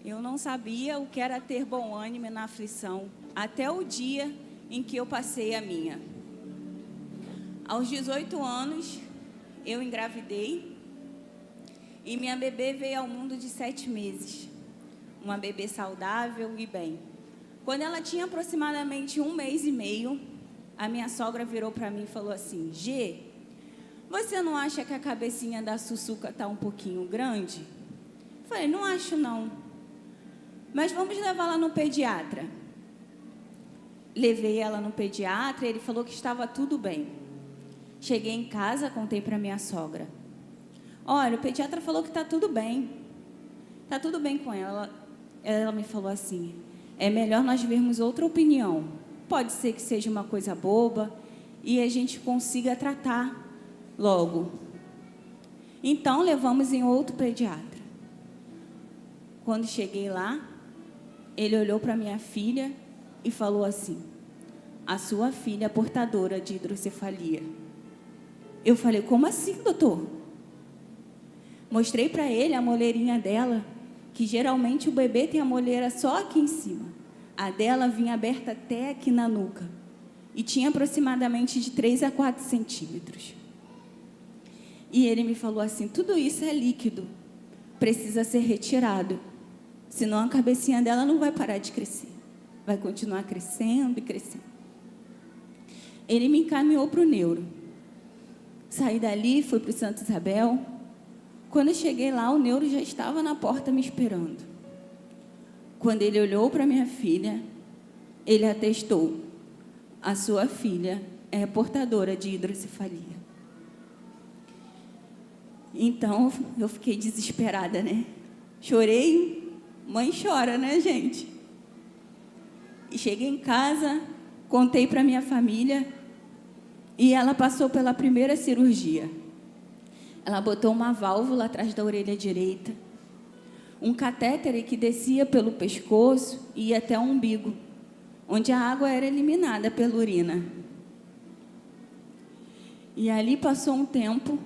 Eu não sabia o que era ter bom ânimo na aflição, até o dia em que eu passei a minha. Aos 18 anos, eu engravidei e minha bebê veio ao mundo de 7 meses. Uma bebê saudável e bem. Quando ela tinha aproximadamente 1 mês e meio, a minha sogra virou para mim e falou assim: Gê, você não acha que a cabecinha da Sussuca está um pouquinho grande? Eu falei, não acho não. Mas vamos levá-la no pediatra. Levei ela no pediatra e ele falou que estava tudo bem. Cheguei em casa, contei para minha sogra. Olha, o pediatra falou que está tudo bem. Está tudo bem com ela. Ela me falou assim, é melhor nós vermos outra opinião. Pode ser que seja uma coisa boba e a gente consiga tratar logo. Então, levamos em outro pediatra. Quando cheguei lá, ele olhou para minha filha e falou assim, a sua filha é portadora de hidrocefalia. Eu falei, como assim, doutor? Mostrei para ele a moleirinha dela, que geralmente o bebê tem a moleira só aqui em cima. A dela vinha aberta até aqui na nuca e tinha aproximadamente de 3 a 4 centímetros. E ele me falou assim, tudo isso é líquido, precisa ser retirado, senão a cabecinha dela não vai parar de crescer, vai continuar crescendo e crescendo. Ele me encaminhou para o neuro. Saí dali, fui para o Santa Isabel. Quando eu cheguei lá, o neuro já estava na porta me esperando. Quando ele olhou para minha filha, ele atestou, a sua filha é portadora de hidrocefalia. Então, eu fiquei desesperada, né? Chorei, mãe chora, né, gente? E cheguei em casa, contei para minha família e ela passou pela primeira cirurgia. Ela botou uma válvula atrás da orelha direita, um catéter que descia pelo pescoço e ia até o umbigo, onde a água era eliminada pela urina. E ali passou um tempo,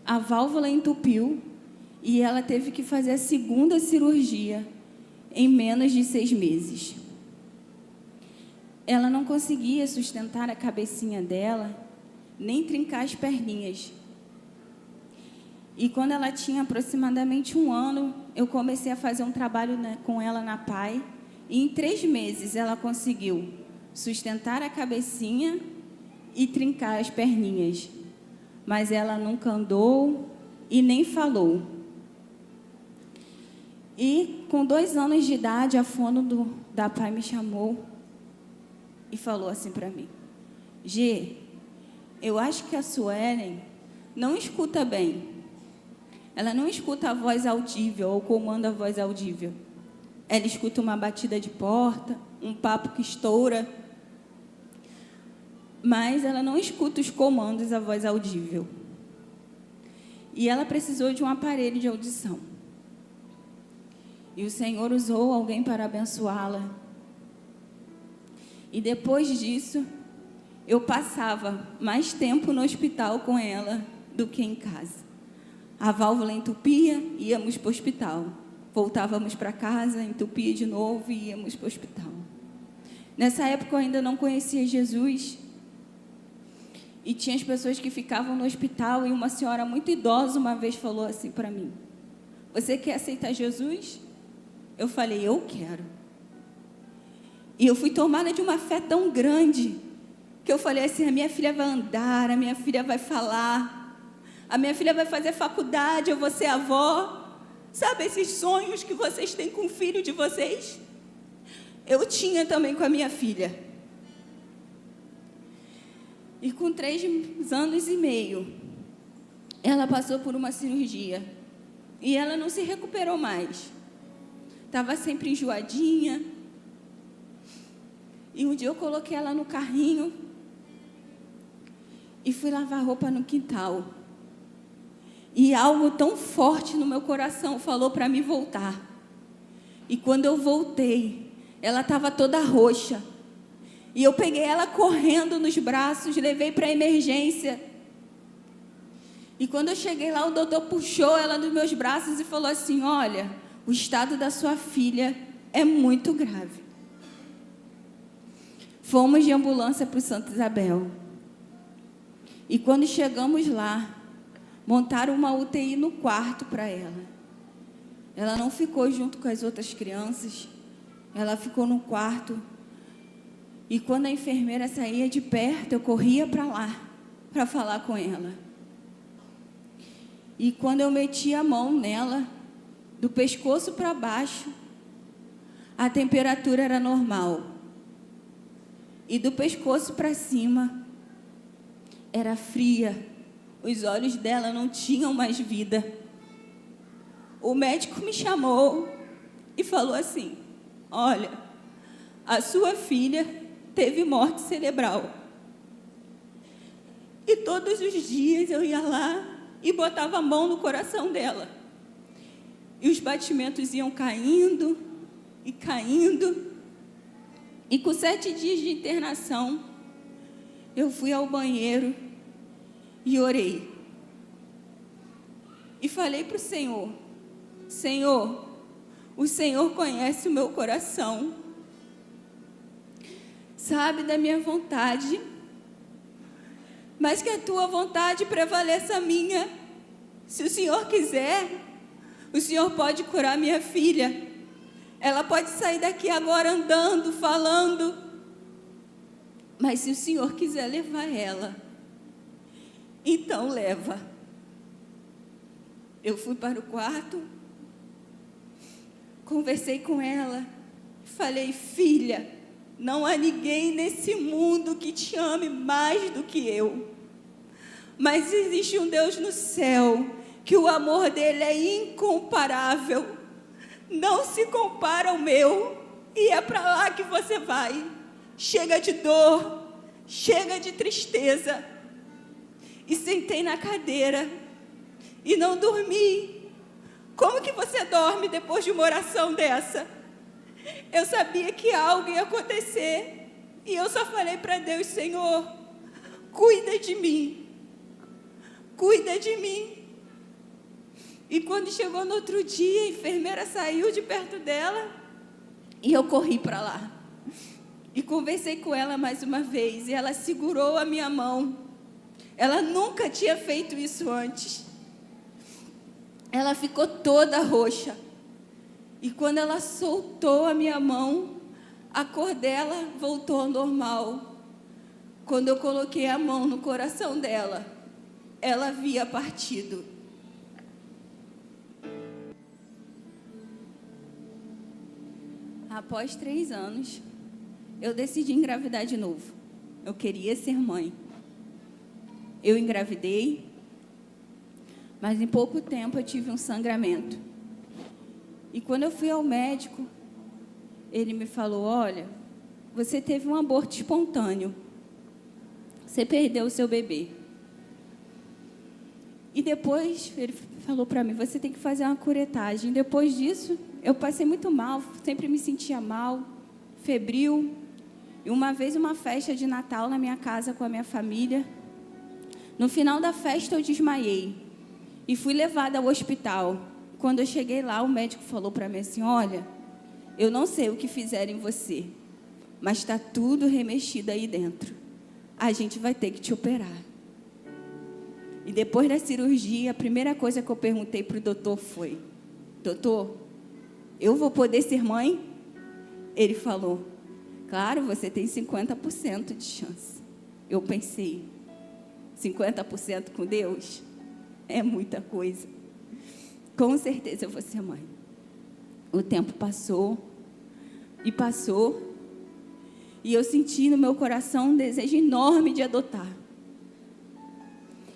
a válvula entupiu e ela teve que fazer a segunda cirurgia em menos de 6 meses. Ela não conseguia sustentar a cabecinha dela, nem trincar as perninhas. E quando ela tinha aproximadamente 1 ano, eu comecei a fazer um trabalho com ela na PAI. E em 3 meses ela conseguiu sustentar a cabecinha e trincar as perninhas. Mas ela nunca andou e nem falou. E com 2 anos de idade, a fono da PAI me chamou e falou assim para mim, Gê, eu acho que a Suelen não escuta bem. Ela não escuta a voz audível ou comanda a voz audível. Ela escuta uma batida de porta, um papo que estoura, mas ela não escuta os comandos, a voz audível. E ela precisou de um aparelho de audição. E o Senhor usou alguém para abençoá-la. E depois disso, eu passava mais tempo no hospital com ela do que em casa. A válvula entupia, íamos para o hospital. Voltávamos para casa, entupia de novo e íamos para o hospital. Nessa época eu ainda não conhecia Jesus. E tinha as pessoas que ficavam no hospital e uma senhora muito idosa uma vez falou assim para mim, você quer aceitar Jesus? Eu falei, eu quero. E eu fui tomada de uma fé tão grande que eu falei assim, a minha filha vai andar, a minha filha vai falar, a minha filha vai fazer faculdade, eu vou ser avó. Sabe esses sonhos que vocês têm com o filho de vocês? Eu tinha também com a minha filha. E com 3 anos e meio, ela passou por uma cirurgia. E ela não se recuperou mais. Estava sempre enjoadinha. E um dia eu coloquei ela no carrinho e fui lavar roupa no quintal. E algo tão forte no meu coração falou para mim voltar. E quando eu voltei, ela estava toda roxa. E eu peguei ela correndo nos braços, levei para a emergência. E quando eu cheguei lá, o doutor puxou ela dos meus braços e falou assim, olha, o estado da sua filha é muito grave. Fomos de ambulância para o Santa Isabel. E quando chegamos lá, montaram uma UTI no quarto para ela. Ela não ficou junto com as outras crianças, ela ficou no quarto. E quando a enfermeira saía de perto, eu corria para lá, para falar com ela. E quando eu meti a mão nela, do pescoço para baixo, a temperatura era normal. E do pescoço para cima, era fria. Os olhos dela não tinham mais vida. O médico me chamou e falou assim: olha, a sua filha teve morte cerebral. E todos os dias eu ia lá e botava a mão no coração dela. E os batimentos iam caindo e caindo. E com 7 dias de internação, eu fui ao banheiro e orei. E falei para o Senhor: Senhor, o Senhor conhece o meu coração, sabe da minha vontade, mas que a tua vontade prevaleça a minha. Se o Senhor quiser, o Senhor pode curar minha filha. Ela pode sair daqui agora andando, falando. Mas se o Senhor quiser levar ela, então leva. Eu fui para o quarto, conversei com ela, falei: filha, não há ninguém nesse mundo que te ame mais do que eu. Mas existe um Deus no céu, que o amor dele é incomparável. Não se compara ao meu, e é para lá que você vai. Chega de dor, chega de tristeza. E sentei na cadeira e não dormi. Como que você dorme depois de uma oração dessa? Eu sabia que algo ia acontecer, e eu só falei para Deus: Senhor, cuida de mim, cuida de mim. E quando chegou no outro dia, a enfermeira saiu de perto dela e eu corri para lá. E conversei com ela mais uma vez, e ela segurou a minha mão. Ela nunca tinha feito isso antes. Ela ficou toda roxa. E quando ela soltou a minha mão, a cor dela voltou ao normal. Quando eu coloquei a mão no coração dela, ela havia partido. Após 3 anos, eu decidi engravidar de novo. Eu queria ser mãe. Eu engravidei, mas em pouco tempo eu tive um sangramento. E quando eu fui ao médico, ele me falou: olha, você teve um aborto espontâneo. Você perdeu o seu bebê. E depois ele falou para mim: você tem que fazer uma curetagem. Depois disso, eu passei muito mal, sempre me sentia mal, febril. E uma vez, uma festa de Natal na minha casa com a minha família. No final da festa, eu desmaiei e fui levada ao hospital. Quando eu cheguei lá, o médico falou para mim assim: olha, eu não sei o que fizeram em você, mas está tudo remexido aí dentro. A gente vai ter que te operar. E depois da cirurgia, a primeira coisa que eu perguntei para o doutor foi: doutor, eu vou poder ser mãe? Ele falou: claro, você tem 50% de chance. Eu pensei: 50% com Deus é muita coisa. Com certeza eu vou ser mãe. O tempo passou e passou, e eu senti no meu coração um desejo enorme de adotar.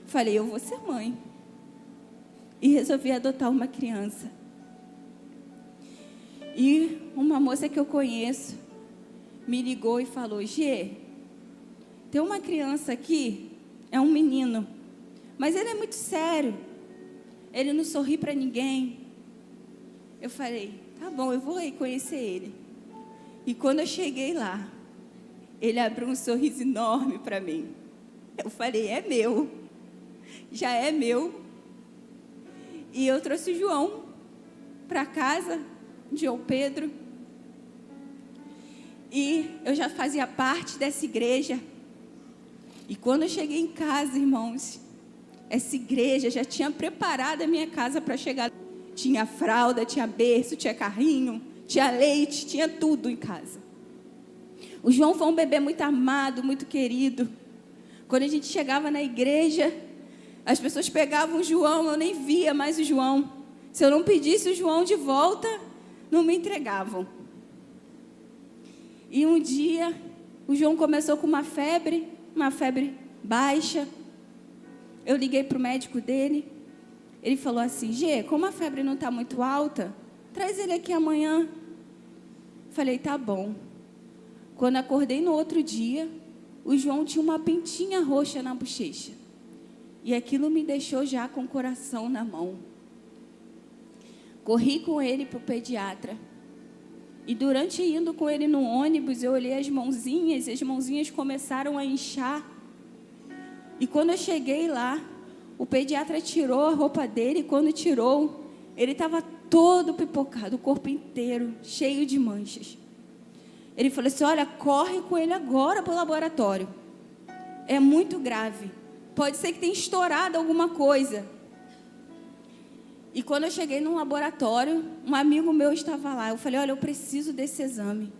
Falei: eu vou ser mãe. E resolvi adotar uma criança. E uma moça que eu conheço me ligou e falou: Gê, tem uma criança aqui, é um menino, mas ele é muito sério, ele não sorri para ninguém. Eu falei: tá bom, eu vou aí conhecer ele. E quando eu cheguei lá, ele abriu um sorriso enorme para mim. Eu falei: é meu, já é meu. E eu trouxe o João. para casa de João Pedro. E eu já fazia parte dessa igreja. E quando eu cheguei em casa, irmãos, essa igreja já tinha preparado a minha casa para chegar. Tinha fralda, tinha berço, tinha carrinho, tinha leite, tinha tudo em casa. O João foi um bebê muito amado, muito querido. Quando a gente chegava na igreja, as pessoas pegavam o João, eu nem via mais o João. Se eu não pedisse o João de volta, não me entregavam. E um dia, o João começou com uma febre baixa. Eu liguei para o médico dele. Ele falou assim: Gê, como a febre não está muito alta, traz ele aqui amanhã. Falei, tá bom. Quando acordei no outro dia, o João tinha uma pintinha roxa na bochecha. E aquilo me deixou já com o coração na mão. Corri com ele para o pediatra. E durante indo com ele no ônibus, eu olhei as mãozinhas, e as mãozinhas começaram a inchar. E quando eu cheguei lá, o pediatra tirou a roupa dele, e quando tirou, ele estava todo pipocado, o corpo inteiro, cheio de manchas. Ele falou assim: olha, corre com ele agora para o laboratório. É muito grave. Pode ser que tenha estourado alguma coisa. E quando eu cheguei no laboratório, um amigo meu estava lá. Eu falei: olha, eu preciso desse exame.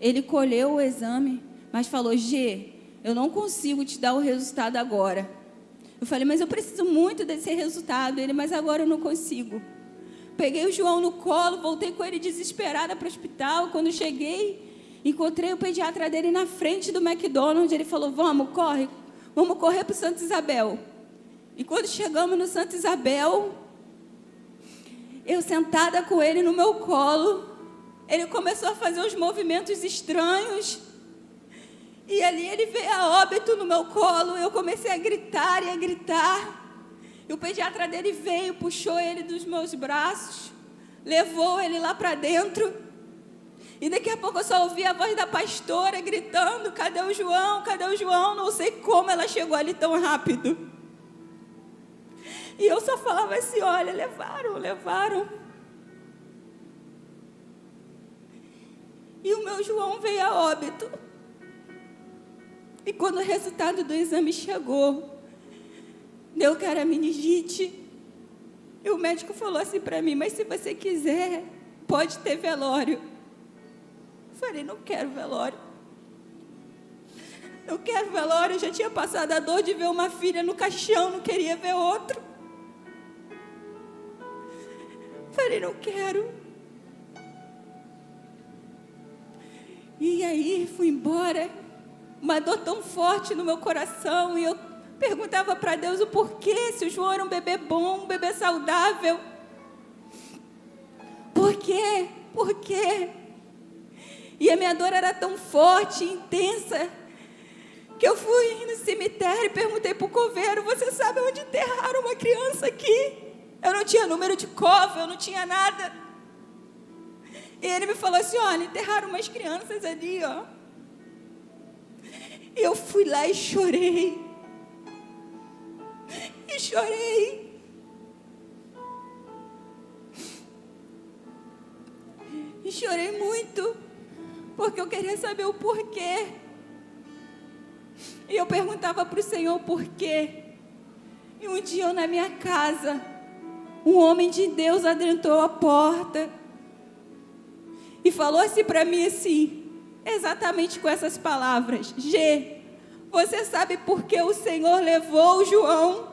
Ele colheu o exame, mas falou: Gê, eu não consigo te dar o resultado agora. Eu falei: mas eu preciso muito desse resultado. Ele: mas agora eu não consigo. Peguei o João no colo, voltei com ele desesperada para o hospital. Quando cheguei, encontrei o pediatra dele na frente do McDonald's. Ele falou: vamos correr para o Santa Isabel. E quando chegamos no Santa Isabel, eu sentada com ele no meu colo, ele começou a fazer uns movimentos estranhos. E ali ele veio a óbito no meu colo. Eu comecei a gritar e a gritar. E o pediatra dele veio, puxou ele dos meus braços, levou ele lá para dentro. E daqui a pouco eu só ouvi a voz da pastora gritando: cadê o João? Cadê o João? Não sei como ela chegou ali tão rápido. E eu só falava assim: olha, levaram. E o meu João veio a óbito. E quando o resultado do exame chegou, deu que era meningite. E o médico falou assim para mim: mas se você quiser, pode ter velório. Eu falei: não quero velório. Não quero velório. Eu já tinha passado a dor de ver uma filha no caixão, não queria ver outro. Eu falei: não quero. E aí fui embora. Uma dor tão forte no meu coração. E eu perguntava para Deus o porquê, se o João era um bebê bom, um bebê saudável. Por quê? Por quê? E a minha dor era tão forte, intensa, que eu fui no cemitério e perguntei para o coveiro: você sabe onde enterraram uma criança aqui? Eu não tinha número de cova, eu não tinha nada. E ele me falou assim: olha, enterraram umas crianças ali, ó. E eu fui lá e chorei. E chorei. E chorei muito, porque eu queria saber o porquê. E eu perguntava para o Senhor por quê. E um dia eu, na minha casa, um homem de Deus adentrou a porta e falou assim para mim assim, exatamente com essas palavras: Gê, você sabe por que o Senhor levou o João?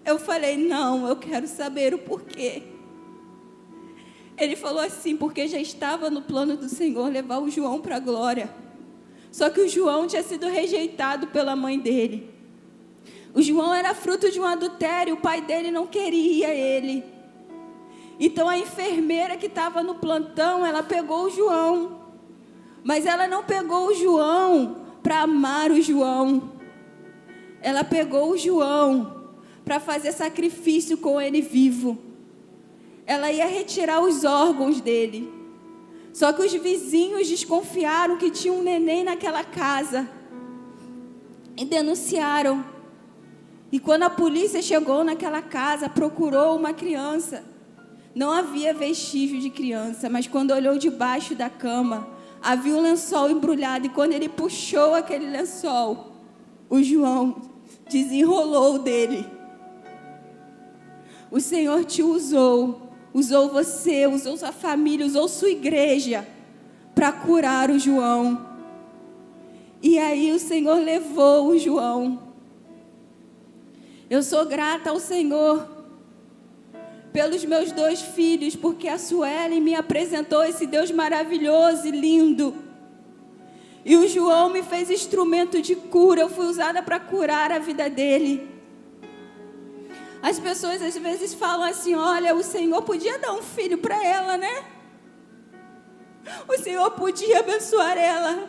Eu falei: não, eu quero saber o porquê. Ele falou assim: porque já estava no plano do Senhor levar o João para a glória. Só que o João tinha sido rejeitado pela mãe dele. O João era fruto de um adultério, o pai dele não queria ele. Então a enfermeira que estava no plantão, ela pegou o João. Mas ela não pegou o João para amar o João. Ela pegou o João para fazer sacrifício com ele vivo. Ela ia retirar os órgãos dele. Só que os vizinhos desconfiaram que tinha um neném naquela casa e denunciaram. E quando a polícia chegou naquela casa, procurou uma criança, Não havia vestígio de criança, mas quando olhou debaixo da cama, havia um lençol embrulhado, e quando ele puxou aquele lençol, o João desenrolou dele. O Senhor te usou você, usou sua família, usou sua igreja para curar o João. E aí o Senhor levou o João. Eu sou grata ao Senhor pelos meus 2 filhos, porque a Suelen me apresentou esse Deus maravilhoso e lindo. E o João me fez instrumento de cura. Eu fui usada para curar a vida dele. As pessoas às vezes falam assim: olha, o Senhor podia dar um filho para ela, né? O Senhor podia abençoar ela.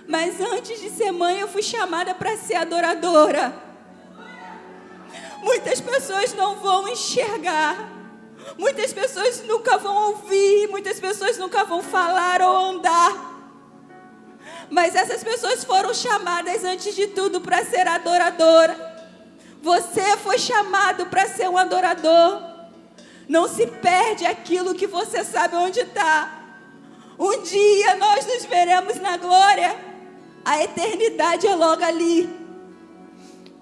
Mas antes de ser mãe, eu fui chamada para ser adoradora. Muitas pessoas não vão enxergar. Muitas pessoas nunca vão ouvir. Muitas pessoas nunca vão falar ou andar. Mas essas pessoas foram chamadas antes de tudo para ser adoradora. Você foi chamado para ser um adorador. Não se perde aquilo que você sabe onde está. Um dia nós nos veremos na glória. A eternidade é logo ali.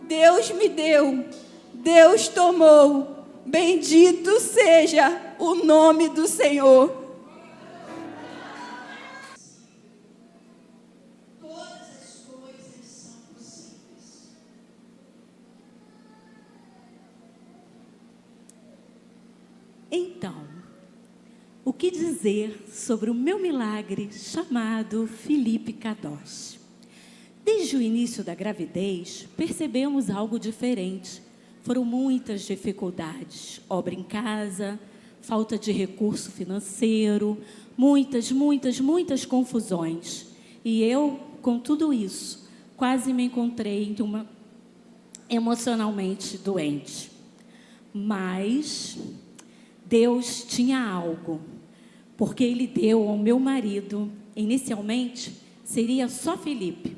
Deus me deu, Deus tomou. Bendito seja o nome do Senhor. Então, o que dizer sobre o meu milagre chamado Felipe Kadosh? Desde o início da gravidez, percebemos algo diferente. Foram muitas dificuldades, obra em casa, falta de recurso financeiro, muitas confusões. E eu, com tudo isso, quase me encontrei emocionalmente doente. Mas Deus tinha algo, porque Ele deu ao meu marido, inicialmente, seria só Felipe,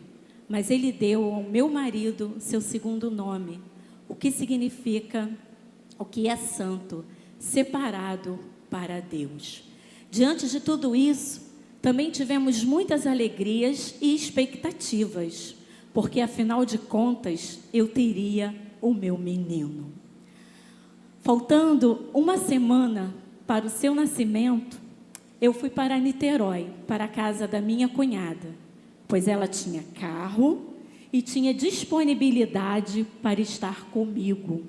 mas Ele deu ao meu marido seu segundo nome, o que significa, o que é santo, separado para Deus. Diante de tudo isso, também tivemos muitas alegrias e expectativas, porque afinal de contas, eu teria o meu menino. Faltando uma semana para o seu nascimento, eu fui para Niterói, para a casa da minha cunhada, pois ela tinha carro e tinha disponibilidade para estar comigo.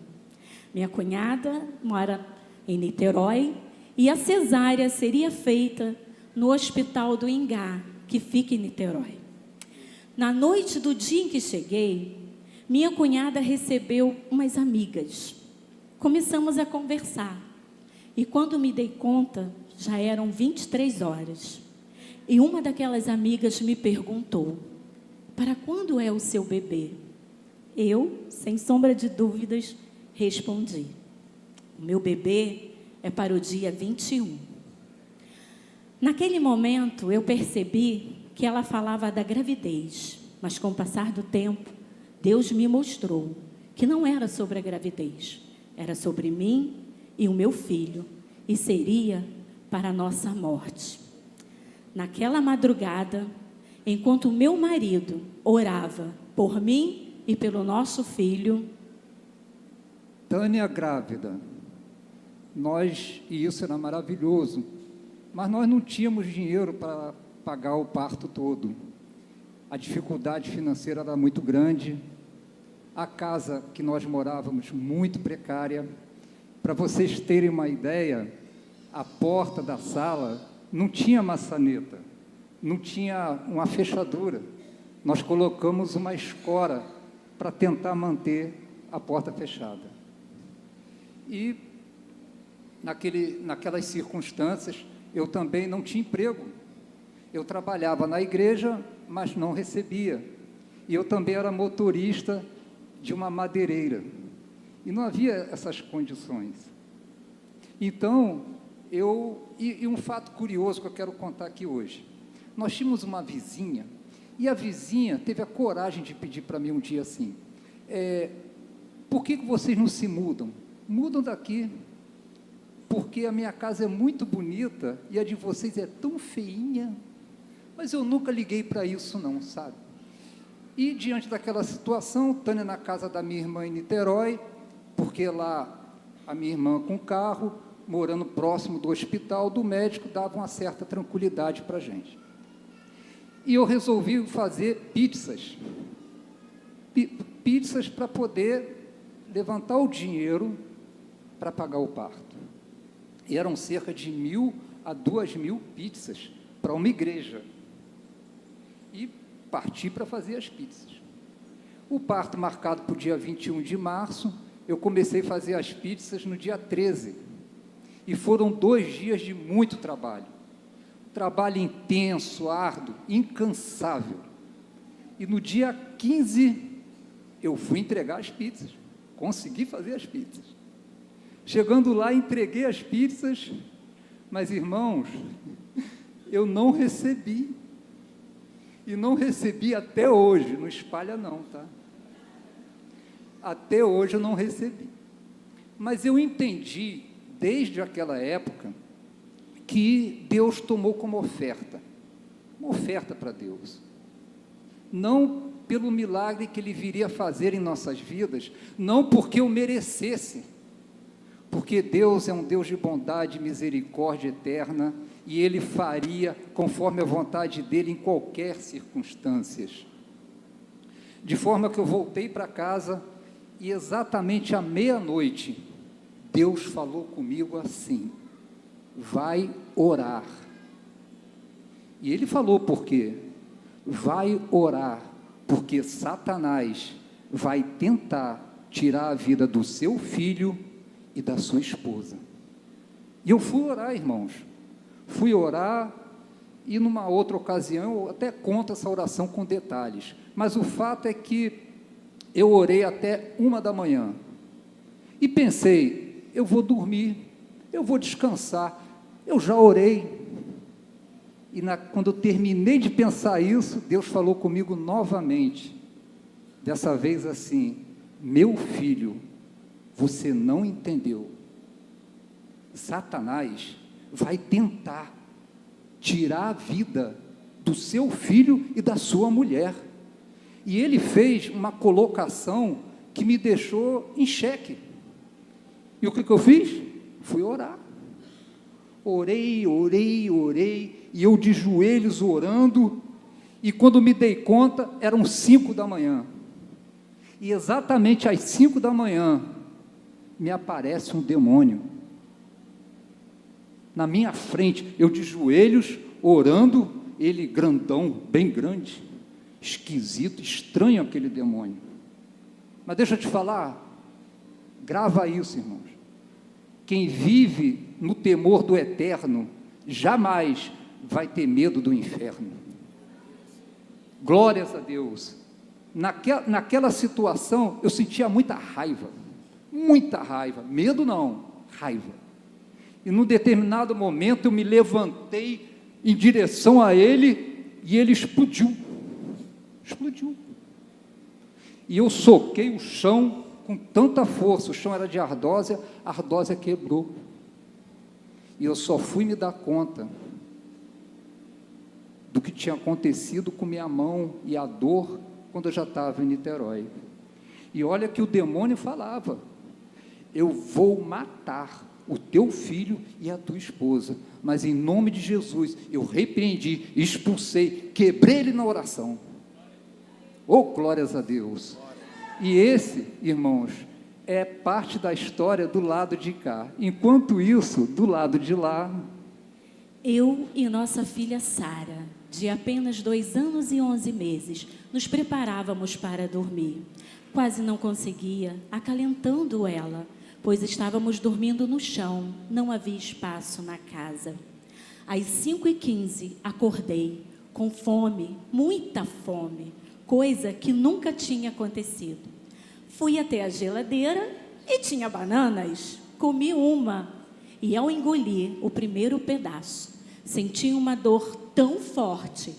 Minha cunhada mora em Niterói e a cesárea seria feita no Hospital do Ingá, que fica em Niterói. Na noite do dia em que cheguei, minha cunhada recebeu umas amigas. Começamos a conversar e quando me dei conta, já eram 23 horas. E uma daquelas amigas me perguntou: para quando é o seu bebê? Eu, sem sombra de dúvidas, respondi: o meu bebê é para o dia 21. Naquele momento, eu percebi que ela falava da gravidez, mas com o passar do tempo, Deus me mostrou que não era sobre a gravidez, era sobre mim e o meu filho, e seria para a nossa morte. Naquela madrugada, enquanto o meu marido orava por mim e pelo nosso filho, Tânia grávida, e isso era maravilhoso, mas nós não tínhamos dinheiro para pagar o parto todo. A dificuldade financeira era muito grande, a casa que nós morávamos muito precária. Para vocês terem uma ideia, a porta da sala não tinha maçaneta, não tinha uma fechadura. Nós colocamos uma escora para tentar manter a porta fechada. E naquelas circunstâncias, eu também não tinha emprego. Eu trabalhava na igreja, mas não recebia. E eu também era motorista de uma madeireira. E não havia essas condições. Então, e um fato curioso que eu quero contar aqui hoje. Nós tínhamos uma vizinha, e a vizinha teve a coragem de pedir para mim um dia assim: por que vocês não se mudam? Mudam daqui. porque a minha casa é muito bonita e a de vocês é tão feinha. Mas eu nunca liguei para isso não, sabe? E diante daquela situação, Tânia na casa da minha irmã em Niterói, porque lá a minha irmã com carro, morando próximo do hospital, do médico, dava uma certa tranquilidade para a gente. E eu resolvi fazer pizzas para poder levantar o dinheiro para pagar o parto. E eram cerca de 1.000 a 2.000 pizzas para uma igreja. E parti para fazer as pizzas. O parto marcado para o dia 21 de março, eu comecei a fazer as pizzas no dia 13. E foram 2 dias de muito trabalho. Trabalho intenso, árduo, incansável. E no dia 15, eu fui entregar as pizzas. Consegui fazer as pizzas. Chegando lá, entreguei as pizzas, mas, irmãos, eu não recebi. E não recebi até hoje, não espalha não, tá? Até hoje eu não recebi. Mas eu entendi, desde aquela época, que Deus tomou como oferta, uma oferta para Deus. Não pelo milagre que Ele viria fazer em nossas vidas, não porque eu merecesse, porque Deus é um Deus de bondade e misericórdia eterna, e Ele faria conforme a vontade dEle em qualquer circunstância. De forma que eu voltei para casa, e exatamente à meia-noite, Deus falou comigo assim: vai orar. E Ele falou por quê? Vai orar, porque Satanás vai tentar tirar a vida do seu filho e da sua esposa. E eu fui orar, irmãos. Fui orar, e numa outra ocasião, eu até conto essa oração com detalhes, mas o fato é que eu orei até 1 da manhã, e pensei, eu vou dormir, eu vou descansar, eu já orei, e quando eu terminei de pensar isso, Deus falou comigo novamente, dessa vez assim: meu filho, você não entendeu, Satanás vai tentar tirar a vida do seu filho e da sua mulher, e ele fez uma colocação que me deixou em xeque, e o que eu fiz? Fui orar, orei, e eu de joelhos orando, e quando me dei conta, eram 5 da manhã, e exatamente às 5 da manhã, me aparece um demônio, na minha frente, eu de joelhos, orando, ele grandão, bem grande, esquisito, estranho aquele demônio. Mas deixa eu te falar, grava isso, irmãos. Quem vive no temor do eterno, jamais vai ter medo do inferno. Glórias a Deus. Naquela situação, eu sentia muita raiva, medo não, raiva. E num determinado momento eu me levantei em direção a ele, e ele explodiu, e eu soquei o chão com tanta força, o chão era de ardósia, a ardósia quebrou, e eu só fui me dar conta do que tinha acontecido com minha mão e a dor, quando eu já estava em Niterói. E olha que o demônio falava: eu vou matar o teu filho e a tua esposa, mas em nome de Jesus, eu repreendi, expulsei, quebrei ele na oração. Oh, glórias a Deus. E esse, irmãos, é parte da história do lado de cá. Enquanto isso, do lado de lá, eu e nossa filha Sara, de apenas 2 anos e 11 meses, nos preparávamos para dormir. Quase não conseguia, acalentando ela, pois estávamos dormindo no chão, não havia espaço na casa. Às 5h15, acordei, com fome, muita fome, coisa que nunca tinha acontecido. Fui até a geladeira e tinha bananas. Comi uma, e ao engolir o primeiro pedaço, senti uma dor tão forte,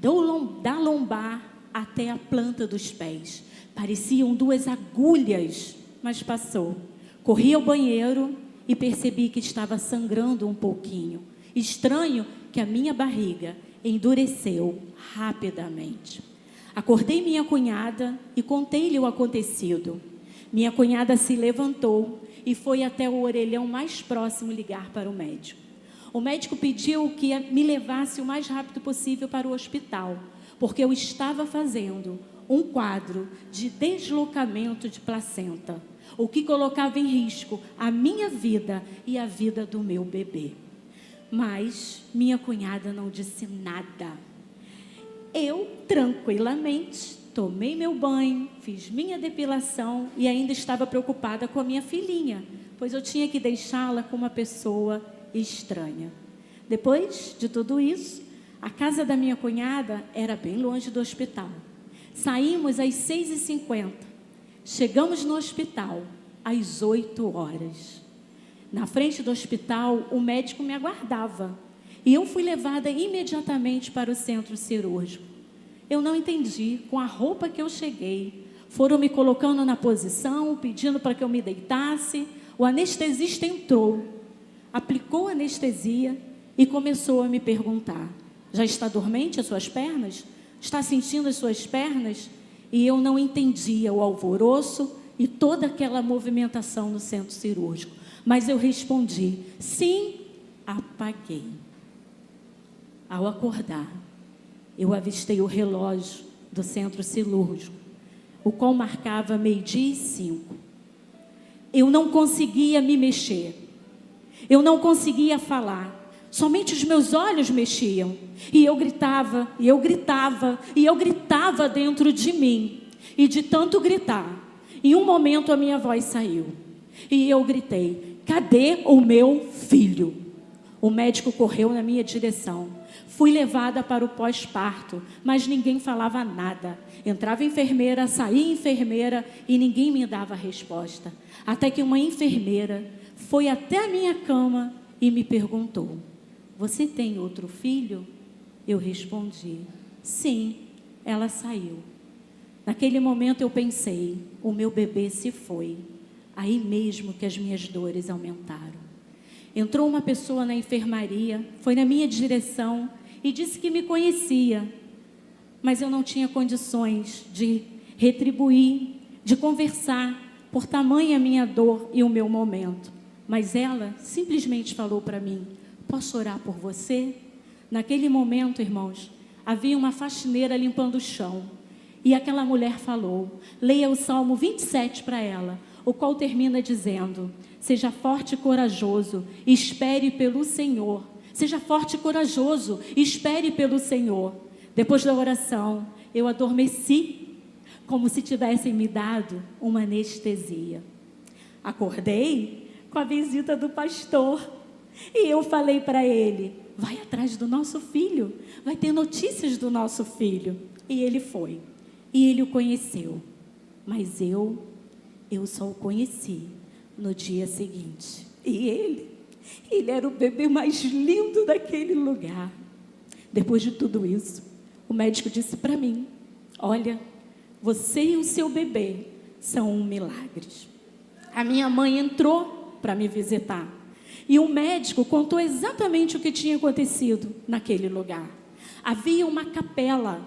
da lombar até a planta dos pés. Pareciam 2 agulhas, mas passou. Corri ao banheiro e percebi que estava sangrando um pouquinho. Estranho que a minha barriga endureceu rapidamente. Acordei minha cunhada e contei-lhe o acontecido. Minha cunhada se levantou e foi até o orelhão mais próximo ligar para o médico. O médico pediu que me levasse o mais rápido possível para o hospital, porque eu estava fazendo um quadro de deslocamento de placenta, o que colocava em risco a minha vida e a vida do meu bebê. Mas minha cunhada não disse nada. Eu, tranquilamente, tomei meu banho, fiz minha depilação e ainda estava preocupada com a minha filhinha, pois eu tinha que deixá-la com uma pessoa estranha. Depois de tudo isso, a casa da minha cunhada era bem longe do hospital. Saímos às 6h50. Chegamos no hospital às 8h. Na frente do hospital, o médico me aguardava. E eu fui levada imediatamente para o centro cirúrgico. Eu não entendi, com a roupa que eu cheguei. Foram me colocando na posição, pedindo para que eu me deitasse. O anestesista entrou, aplicou anestesia e começou a me perguntar: já está dormente as suas pernas? Está sentindo as suas pernas? E eu não entendia o alvoroço e toda aquela movimentação no centro cirúrgico. Mas eu respondi: sim, apaguei. Ao acordar, eu avistei o relógio do centro cirúrgico, o qual marcava 12h05. Eu não conseguia me mexer. Eu não conseguia falar. Somente os meus olhos mexiam. E eu gritava, e eu gritava, e eu gritava dentro de mim. E de tanto gritar, em um momento a minha voz saiu. E eu gritei: cadê o meu filho? O médico correu na minha direção. Fui levada para o pós-parto, mas ninguém falava nada. Entrava enfermeira, saía enfermeira e ninguém me dava resposta. Até que uma enfermeira foi até a minha cama e me perguntou: você tem outro filho? Eu respondi: sim. Ela saiu. Naquele momento eu pensei: o meu bebê se foi. Aí mesmo que as minhas dores aumentaram. Entrou uma pessoa na enfermaria, foi na minha direção e disse que me conhecia, mas eu não tinha condições de retribuir, de conversar, por tamanha minha dor e o meu momento. Mas ela simplesmente falou para mim: posso orar por você? Naquele momento, irmãos, havia uma faxineira limpando o chão. E aquela mulher falou: leia o Salmo 27 para ela, o qual termina dizendo: seja forte e corajoso, espere pelo Senhor. Seja forte e corajoso, espere pelo Senhor. Depois da oração, eu adormeci, como se tivessem me dado uma anestesia. Acordei com a visita do pastor. E eu falei para ele: vai atrás do nosso filho, vai ter notícias do nosso filho. E ele foi. E ele o conheceu. Mas eu só o conheci no dia seguinte. E ele era o bebê mais lindo daquele lugar. Depois de tudo isso, o médico disse para mim: olha, você e o seu bebê são um milagre. A minha mãe entrou para me visitar. E o médico contou exatamente o que tinha acontecido naquele lugar. Havia uma capela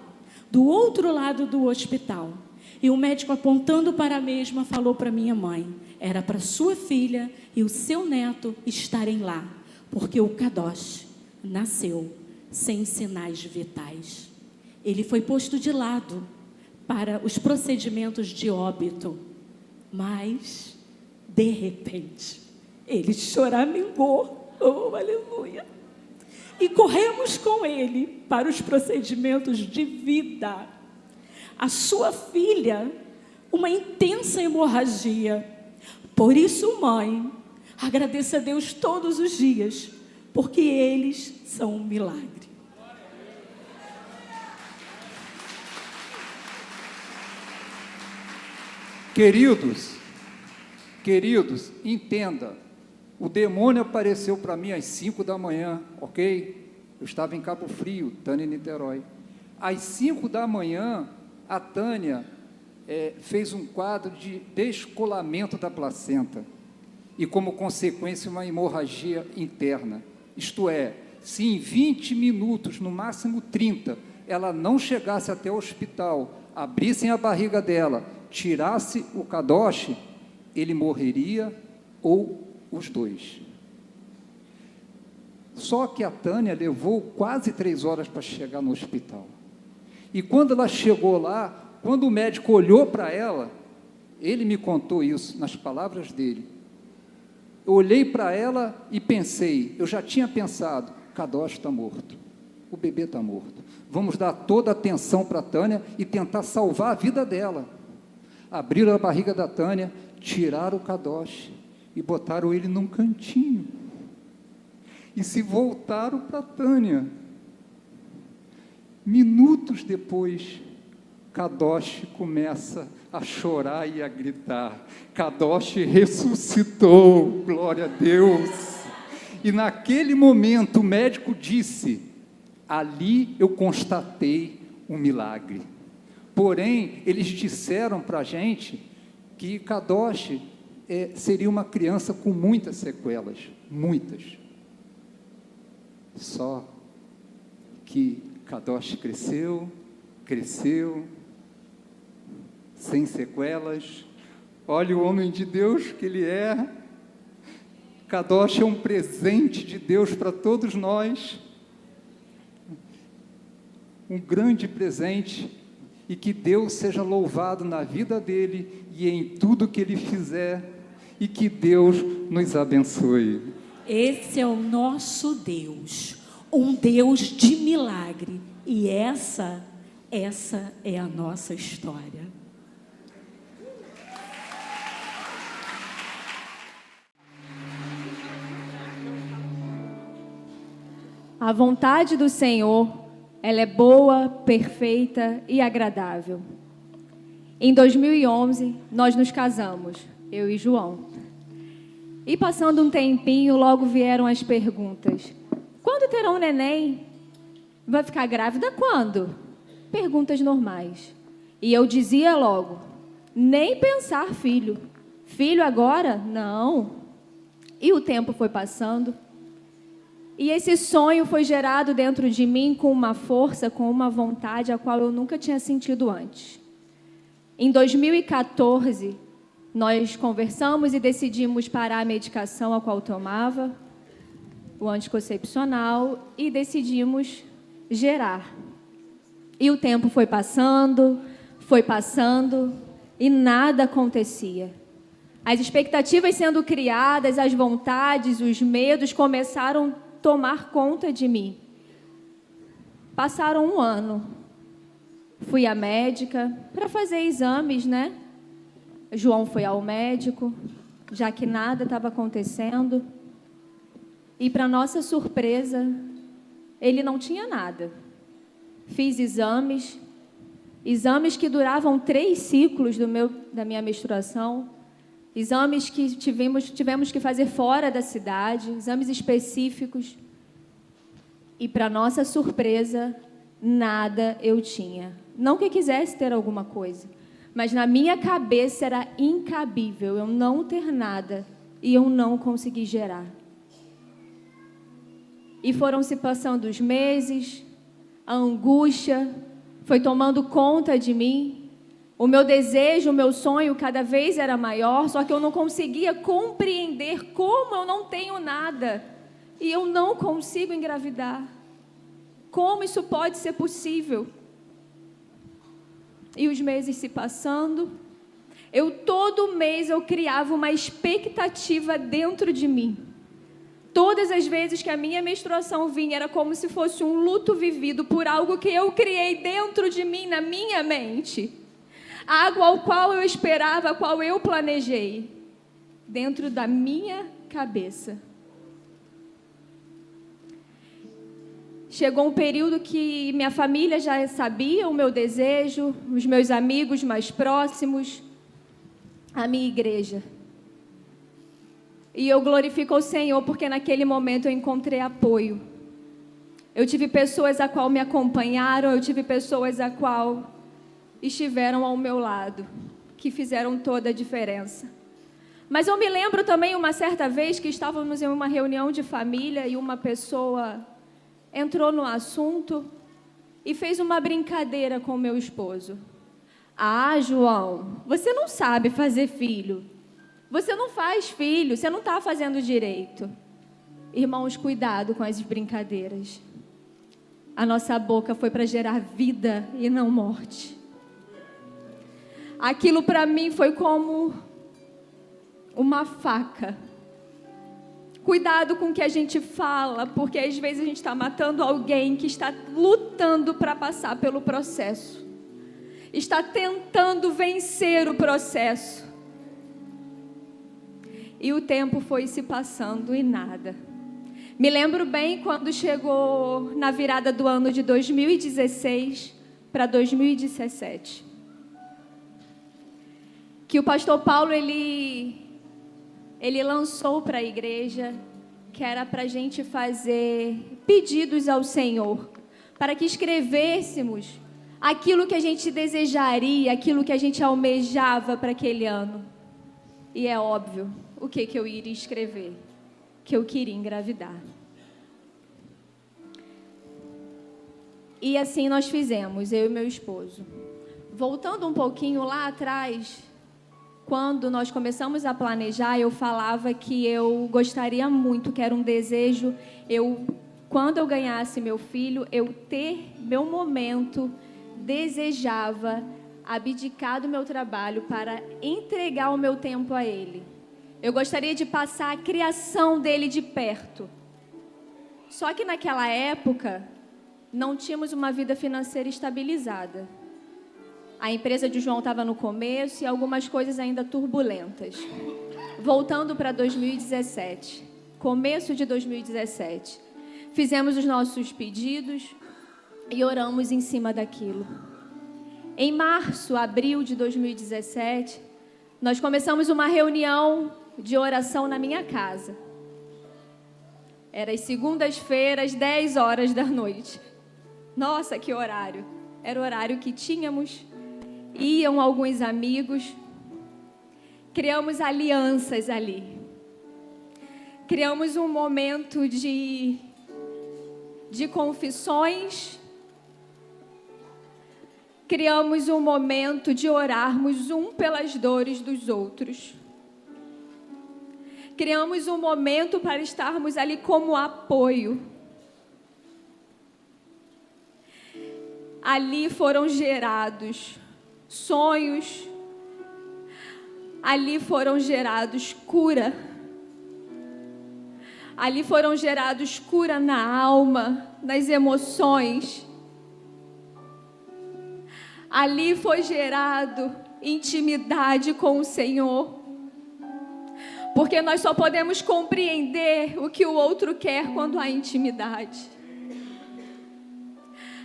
do outro lado do hospital. E o médico, apontando para a mesma, falou para minha mãe: era para sua filha e o seu neto estarem lá, porque o Kadosh nasceu sem sinais vitais. Ele foi posto de lado para os procedimentos de óbito, mas, de repente, ele choramingou, oh, aleluia, e corremos com ele para os procedimentos de vida. A sua filha, uma intensa hemorragia. Por isso, mãe, agradeça a Deus todos os dias, porque eles são um milagre. Queridos, entenda, o demônio apareceu para mim às 5 da manhã, ok? Eu estava em Cabo Frio, Tânia, Niterói. Às 5 da manhã, a Tânia fez um quadro de descolamento da placenta. e, como consequência, uma hemorragia interna. Isto é, se em 20 minutos, no máximo 30, ela não chegasse até o hospital, abrissem a barriga dela, tirasse o kadosh, ele morreria ou os dois. Só que a Tânia levou quase 3 horas para chegar no hospital. E quando ela chegou lá, quando o médico olhou para ela, ele me contou isso, nas palavras dele. Eu olhei para ela e pensei, eu já tinha pensado, Kadosh está morto, o bebê está morto. Vamos dar toda a atenção para a Tânia e tentar salvar a vida dela. Abriram a barriga da Tânia, tiraram o Kadosh e botaram ele num cantinho. E se voltaram para a Tânia. Minutos depois, Kadosh começa a chorar e a gritar. Kadosh ressuscitou, glória a Deus. E naquele momento o médico disse, ali eu constatei um milagre. Porém, eles disseram para a gente que Kadosh seria uma criança com muitas sequelas, muitas. Só que Kadosh cresceu, sem sequelas. Olha o homem de Deus que ele é. Kadosh é um presente de Deus para todos nós. Um grande presente, e que Deus seja louvado na vida dele e em tudo que ele fizer, e que Deus nos abençoe. Esse é o nosso Deus, um Deus de milagre, e essa é a nossa história. A vontade do Senhor, ela é boa, perfeita e agradável. Em 2011, nós nos casamos, eu e João. E passando um tempinho, logo vieram as perguntas. Quando terá um neném? Vai ficar grávida quando? Perguntas normais. E eu dizia logo, nem pensar filho. Filho agora? Não. E o tempo foi passando. E esse sonho foi gerado dentro de mim com uma força, com uma vontade a qual eu nunca tinha sentido antes. Em 2014, nós conversamos e decidimos parar a medicação a qual tomava, o anticoncepcional, e decidimos gerar. E o tempo foi passando, e nada acontecia. As expectativas sendo criadas, as vontades, os medos começaram a tomar conta de mim. Passaram um ano. Fui à médica para fazer exames, né? João foi ao médico, já que nada estava acontecendo. E, para nossa surpresa, ele não tinha nada. Fiz exames que duravam 3 ciclos da minha menstruação, exames que tivemos que fazer fora da cidade, exames específicos. E, para nossa surpresa, nada eu tinha. Não que eu quisesse ter alguma coisa, mas na minha cabeça era incabível eu não ter nada e eu não conseguir gerar. E foram se passando os meses, a angústia foi tomando conta de mim, o meu desejo, o meu sonho cada vez era maior, só que eu não conseguia compreender como eu não tenho nada e eu não consigo engravidar. Como isso pode ser possível? E os meses se passando, todo mês eu criava uma expectativa dentro de mim. Todas as vezes que a minha menstruação vinha, era como se fosse um luto vivido por algo que eu criei dentro de mim, na minha mente. Algo ao qual eu esperava, ao qual eu planejei, dentro da minha cabeça. Chegou um período que minha família já sabia o meu desejo, os meus amigos mais próximos, a minha igreja. E eu glorifico o Senhor, porque naquele momento eu encontrei apoio. Eu tive pessoas a qual me acompanharam, eu tive pessoas a qual estiveram ao meu lado, que fizeram toda a diferença. Mas eu me lembro também uma certa vez que estávamos em uma reunião de família e uma pessoa entrou no assunto e fez uma brincadeira com meu esposo. Ah, João, você não sabe fazer filho. Você não faz filho, você não está fazendo direito. Irmãos, cuidado com as brincadeiras. A nossa boca foi para gerar vida e não morte. Aquilo para mim foi como uma faca. Cuidado com o que a gente fala, porque às vezes a gente está matando alguém que está lutando para passar pelo processo. Está tentando vencer o processo. E o tempo foi se passando e nada. Me lembro bem quando chegou na virada do ano de 2016 para 2017. Que o pastor Paulo, ele lançou para a igreja que era para a gente fazer pedidos ao Senhor, para que escrevêssemos aquilo que a gente desejaria, aquilo que a gente almejava para aquele ano. E é óbvio, o que eu iria escrever? Que eu queria engravidar. E assim nós fizemos, eu e meu esposo. Voltando um pouquinho lá atrás, quando nós começamos a planejar, eu falava que eu gostaria muito, que era um desejo, quando eu ganhasse meu filho, eu ter meu momento, desejava abdicar do meu trabalho para entregar o meu tempo a ele. Eu gostaria de passar a criação dele de perto. Só que naquela época, não tínhamos uma vida financeira estabilizada. A empresa de João estava no começo e algumas coisas ainda turbulentas. Voltando para 2017, começo de 2017, fizemos os nossos pedidos e oramos em cima daquilo. Em março, abril de 2017, nós começamos uma reunião de oração na minha casa. Era às segundas-feiras, 10 horas da noite. Nossa, que horário! Era o horário que tínhamos. Iam alguns amigos. Criamos alianças ali. Criamos um momento de confissões. Criamos um momento de orarmos um pelas dores dos outros. Criamos um momento para estarmos ali como apoio. Ali foram gerados sonhos. Ali foram gerados cura. Ali foram gerados cura na alma, nas emoções. Ali foi gerado intimidade com o Senhor. Porque nós só podemos compreender o que o outro quer quando há intimidade.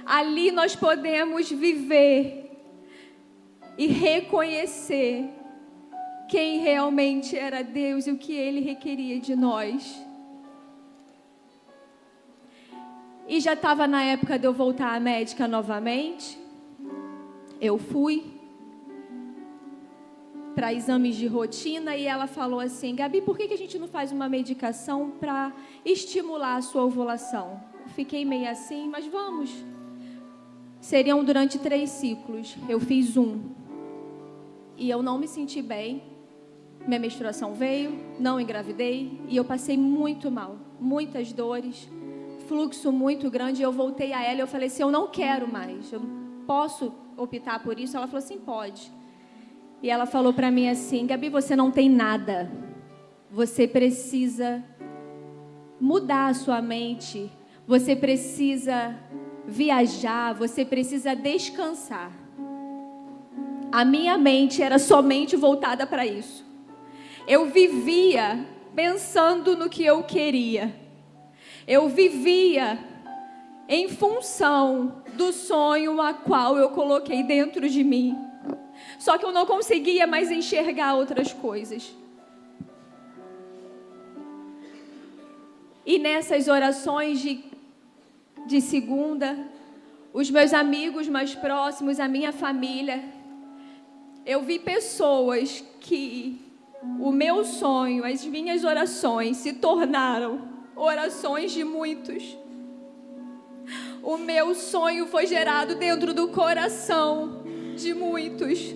Ali nós podemos viver e reconhecer quem realmente era Deus e o que Ele requeria de nós. E já estava na época de eu voltar à médica novamente. Eu fui para exames de rotina e ela falou assim: Gabi, por que a gente não faz uma medicação para estimular a sua ovulação? Eu fiquei meio assim, mas vamos. Seriam durante 3 ciclos. Eu fiz 1. E eu não me senti bem. Minha menstruação veio, não engravidei e eu passei muito mal, muitas dores, fluxo muito grande. Eu voltei a ela e eu falei assim: eu não quero mais, eu não posso optar por isso. Ela falou assim: pode. E ela falou para mim assim: Gabi, você não tem nada, você precisa mudar a sua mente, você precisa viajar, você precisa descansar. A minha mente era somente voltada para isso. Eu vivia pensando no que eu queria. Eu vivia em função do sonho a qual eu coloquei dentro de mim. Só que eu não conseguia mais enxergar outras coisas. E nessas orações de segunda, os meus amigos mais próximos, a minha família, eu vi pessoas que o meu sonho, as minhas orações se tornaram orações de muitos. O meu sonho foi gerado dentro do coração de muitos.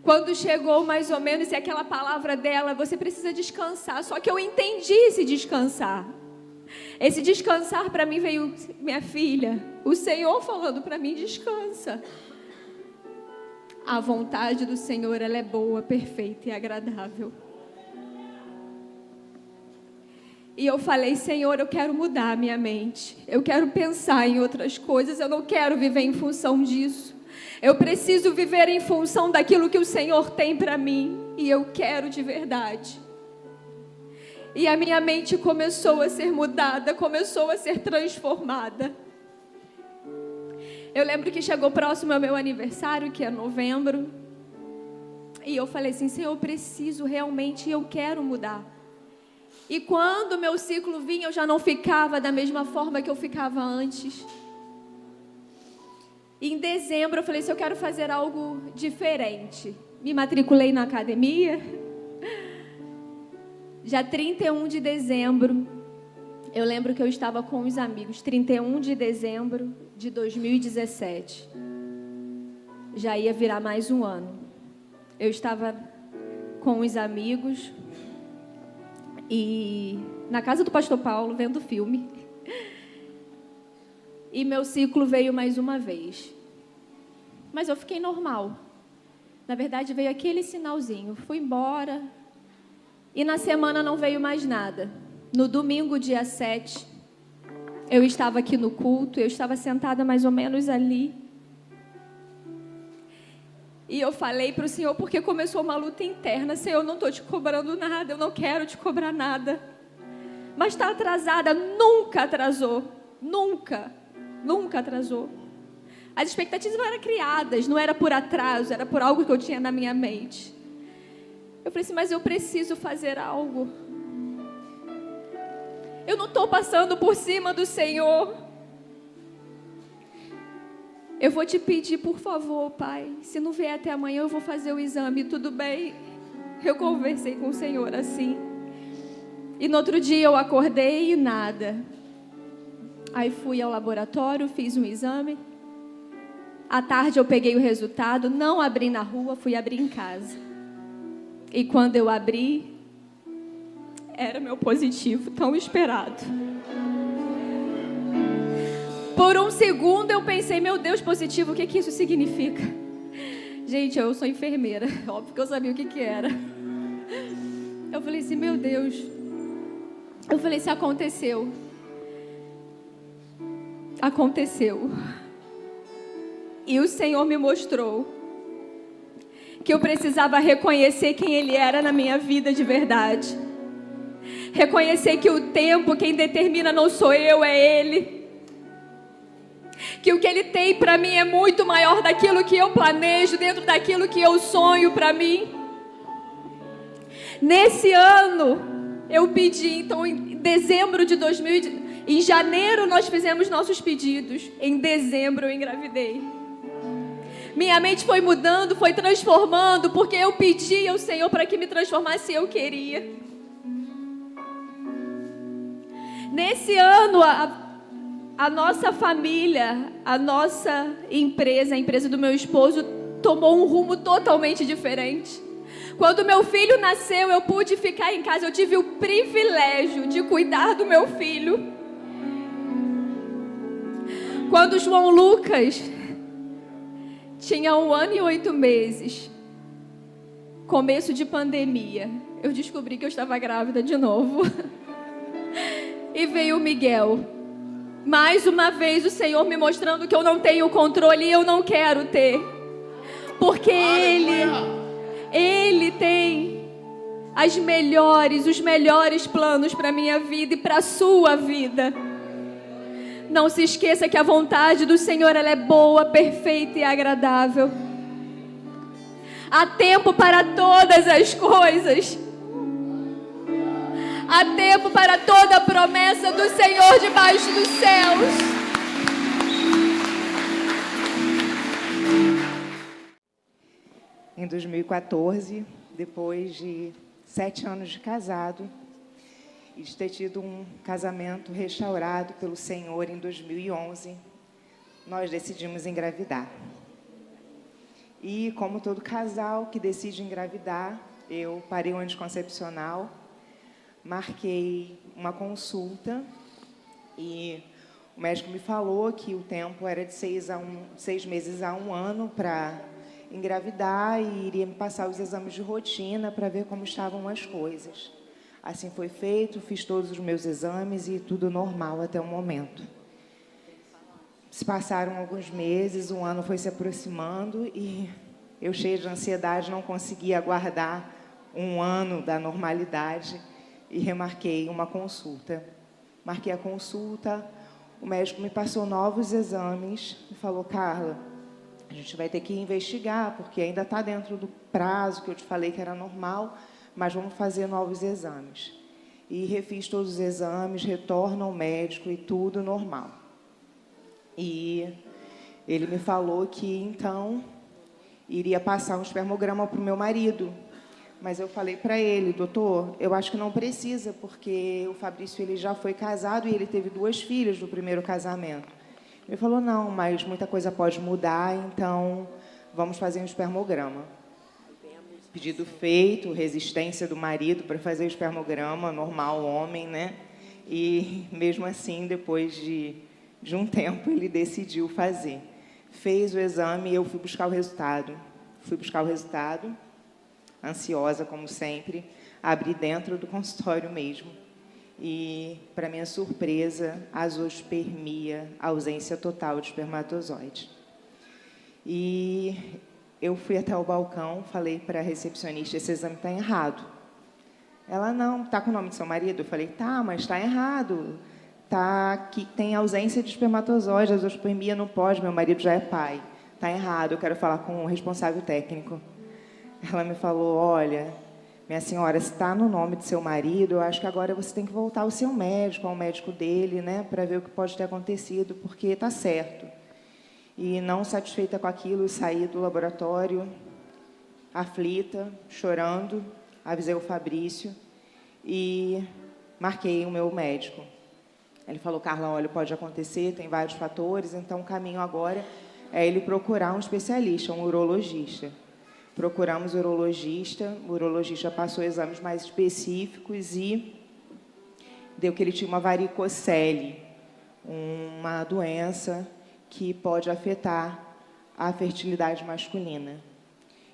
Quando chegou mais ou menos aquela palavra dela, você precisa descansar. Só que eu entendi esse descansar. Esse descansar para mim veio, minha filha, o Senhor falando para mim, descansa. A vontade do Senhor, ela é boa, perfeita e agradável. E eu falei, Senhor, eu quero mudar a minha mente. Eu quero pensar em outras coisas, eu não quero viver em função disso. Eu preciso viver em função daquilo que o Senhor tem para mim. E eu quero de verdade. E a minha mente começou a ser mudada, começou a ser transformada. Eu lembro que chegou próximo ao meu aniversário, que é novembro. E eu falei assim, Senhor, eu preciso realmente, eu quero mudar. E quando o meu ciclo vinha, eu já não ficava da mesma forma que eu ficava antes. Em dezembro eu falei assim, eu quero fazer algo diferente. Me matriculei na academia. Já 31 de dezembro, eu lembro que eu estava com os amigos. 31 de dezembro de 2017. Já ia virar mais um ano. Eu estava com os amigos e na casa do pastor Paulo, vendo filme. E meu ciclo veio mais uma vez. Mas eu fiquei normal. Na verdade, veio aquele sinalzinho. Fui embora. E na semana não veio mais nada. No domingo, dia 7, eu estava aqui no culto. Eu estava sentada mais ou menos ali. E eu falei para o Senhor, porque começou uma luta interna. Senhor, eu não estou te cobrando nada. Eu não quero te cobrar nada. Mas está atrasada. Nunca atrasou. Nunca. Nunca atrasou. As expectativas eram criadas, não era por atraso, era por algo que eu tinha na minha mente. Eu falei assim, mas eu preciso fazer algo. Eu não estou passando por cima do Senhor. Eu vou te pedir, por favor, Pai, se não vier até amanhã, eu vou fazer o exame, tudo bem? Eu conversei com o Senhor assim. E no outro dia eu acordei e nada. Aí fui ao laboratório, fiz um exame. À tarde eu peguei o resultado, não abri na rua, fui abrir em casa. E quando eu abri, era meu positivo, tão esperado. Por um segundo eu pensei, meu Deus, positivo, o que que isso significa? Gente, eu sou enfermeira, óbvio que eu sabia o que que era. Eu falei assim, meu Deus. Eu falei assim, aconteceu. Aconteceu. E o Senhor me mostrou que eu precisava reconhecer quem Ele era na minha vida de verdade. Reconhecer que o tempo, quem determina não sou eu, é Ele. Que o que Ele tem para mim é muito maior daquilo que eu planejo, dentro daquilo que eu sonho para mim. Nesse ano, eu pedi, então em dezembro de 2000, em janeiro nós fizemos nossos pedidos, em dezembro eu engravidei. Minha mente foi mudando, foi transformando, porque eu pedi ao Senhor para que me transformasse, eu queria. Nesse ano, a nossa família, a nossa empresa, a empresa do meu esposo, tomou um rumo totalmente diferente. Quando meu filho nasceu, eu pude ficar em casa, eu tive o privilégio de cuidar do meu filho. Quando João Lucas tinha 1 ano e 8 meses, começo de pandemia, eu descobri que eu estava grávida de novo. E veio o Miguel. Mais uma vez o Senhor me mostrando que eu não tenho controle e eu não quero ter. Porque Ele tem os melhores planos para a minha vida e para a sua vida. Não se esqueça que a vontade do Senhor ela é boa, perfeita e agradável. Há tempo para todas as coisas. Há tempo para toda a promessa do Senhor debaixo dos céus. em 2014, depois de 7 anos de casado, e de ter tido um casamento restaurado pelo Senhor em 2011, nós decidimos engravidar. E, como todo casal que decide engravidar, eu parei o anticoncepcional, marquei uma consulta e o médico me falou que o tempo era de 6 meses a 1 ano para engravidar e iria me passar os exames de rotina para ver como estavam as coisas. Assim foi feito, fiz todos os meus exames e tudo normal até o momento. Se passaram alguns meses, 1 ano foi se aproximando e eu, cheia de ansiedade, não conseguia aguardar 1 ano da normalidade e remarquei uma consulta. Marquei a consulta, o médico me passou novos exames e falou: Carla, a gente vai ter que investigar, porque ainda está dentro do prazo que eu te falei que era normal, mas vamos fazer novos exames. E refiz todos os exames, retorno ao médico e tudo normal. E ele me falou que, então, iria passar um espermograma para o meu marido. Mas eu falei para ele: doutor, eu acho que não precisa, porque o Fabrício ele já foi casado e ele teve 2 filhas do primeiro casamento. Ele falou: não, mas muita coisa pode mudar, então vamos fazer um espermograma. Pedido feito, resistência do marido para fazer o espermograma, normal, homem, né? E, mesmo assim, depois de um tempo, ele decidiu fazer. Fez o exame e eu fui buscar o resultado. Fui buscar o resultado, ansiosa, como sempre, abri dentro do consultório mesmo. E, para minha surpresa, azoospermia, ausência total de espermatozoide. E eu fui até o balcão, falei para a recepcionista: esse exame está errado. Ela: não, está com o nome do seu marido? Eu falei: tá, mas está errado. Tá, que tem ausência de espermatozoide, azoospermia não pode, meu marido já é pai. Está errado, eu quero falar com o responsável técnico. Ela me falou: olha, minha senhora, se está no nome do seu marido, eu acho que agora você tem que voltar ao seu médico, ao médico dele, né, para ver o que pode ter acontecido, porque está certo. E, não satisfeita com aquilo, saí do laboratório, aflita, chorando, avisei o Fabrício e marquei o meu médico. Ele falou: Carla, olha, pode acontecer, tem vários fatores, então o caminho agora é ele procurar um especialista, um urologista. Procuramos o urologista passou exames mais específicos e deu que ele tinha uma varicocele, uma doença que pode afetar a fertilidade masculina.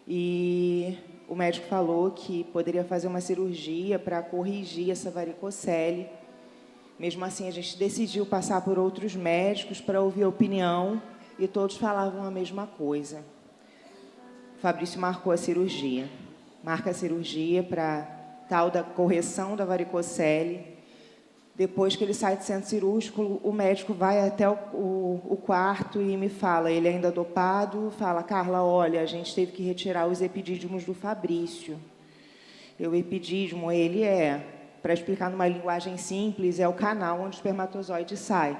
E o médico falou que poderia fazer uma cirurgia para corrigir essa varicocele. Mesmo assim, a gente decidiu passar por outros médicos para ouvir a opinião e todos falavam a mesma coisa. O Fabrício marcou a cirurgia. Marca a cirurgia para tal da correção da varicocele. Depois que ele sai do centro cirúrgico, o médico vai até o quarto e me fala, ele ainda dopado, fala: Carla, olha, a gente teve que retirar os epidídimos do Fabrício. O epidídimo, ele para explicar numa linguagem simples, é o canal onde o espermatozoide sai.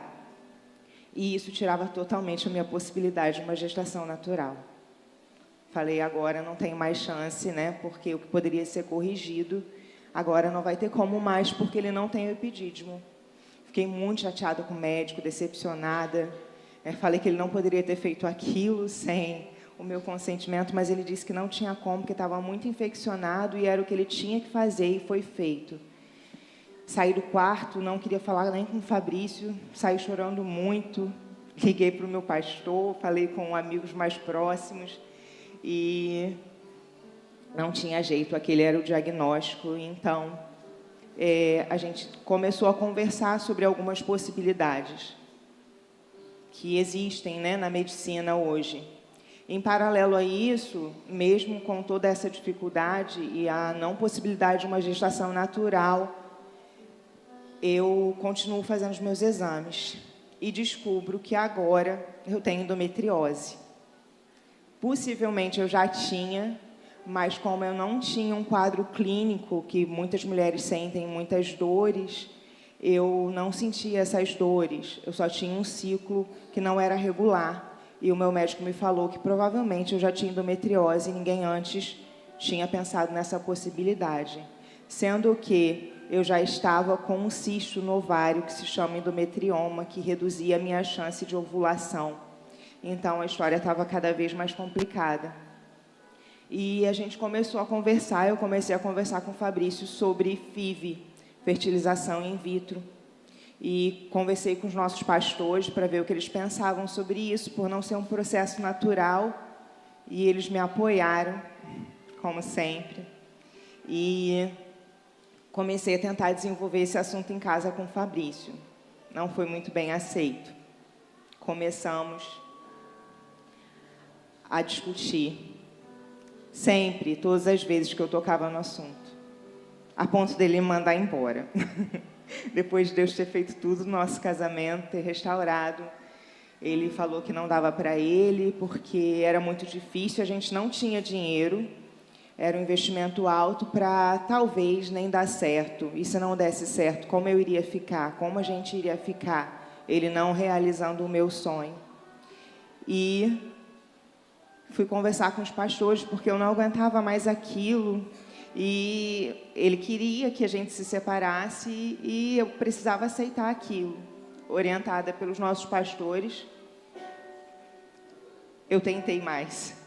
E isso tirava totalmente a minha possibilidade de uma gestação natural. Falei: agora não tem mais chance, né? Porque o que poderia ser corrigido, agora não vai ter como mais, porque ele não tem o epidídimo. Fiquei muito chateada com o médico, decepcionada. Falei que ele não poderia ter feito aquilo sem o meu consentimento, mas ele disse que não tinha como, porque estava muito infeccionado e era o que ele tinha que fazer e foi feito. Saí do quarto, não queria falar nem com o Fabrício, saí chorando muito. Liguei para o meu pastor, falei com amigos mais próximos e não tinha jeito, aquele era o diagnóstico. Então, a gente começou a conversar sobre algumas possibilidades que existem, né, na medicina hoje. Em paralelo a isso, mesmo com toda essa dificuldade e a não possibilidade de uma gestação natural, eu continuo fazendo os meus exames e descubro que agora eu tenho endometriose. Possivelmente eu já tinha, mas como eu não tinha um quadro clínico, que muitas mulheres sentem muitas dores, eu não sentia essas dores. Eu só tinha um ciclo que não era regular. E o meu médico me falou que provavelmente eu já tinha endometriose e ninguém antes tinha pensado nessa possibilidade. Sendo que eu já estava com um cisto no ovário que se chama endometrioma, que reduzia a minha chance de ovulação. Então, a história estava cada vez mais complicada. E a gente começou a conversar, eu comecei a conversar com o Fabrício sobre FIV, fertilização in vitro. E conversei com os nossos pastores para ver o que eles pensavam sobre isso, por não ser um processo natural. E eles me apoiaram, como sempre. E comecei a tentar desenvolver esse assunto em casa com o Fabrício. Não foi muito bem aceito. Começamos a discutir, sempre, todas as vezes que eu tocava no assunto, a ponto dele me mandar embora. Depois de Deus ter feito tudo no nosso casamento, ter restaurado, ele falou que não dava para ele, porque era muito difícil, a gente não tinha dinheiro, era um investimento alto para talvez nem dar certo. E se não desse certo, como eu iria ficar? Como a gente iria ficar? Ele não realizando o meu sonho. E fui conversar com os pastores, porque eu não aguentava mais aquilo. E ele queria que a gente se separasse e eu precisava aceitar aquilo. Orientada pelos nossos pastores, eu tentei mais.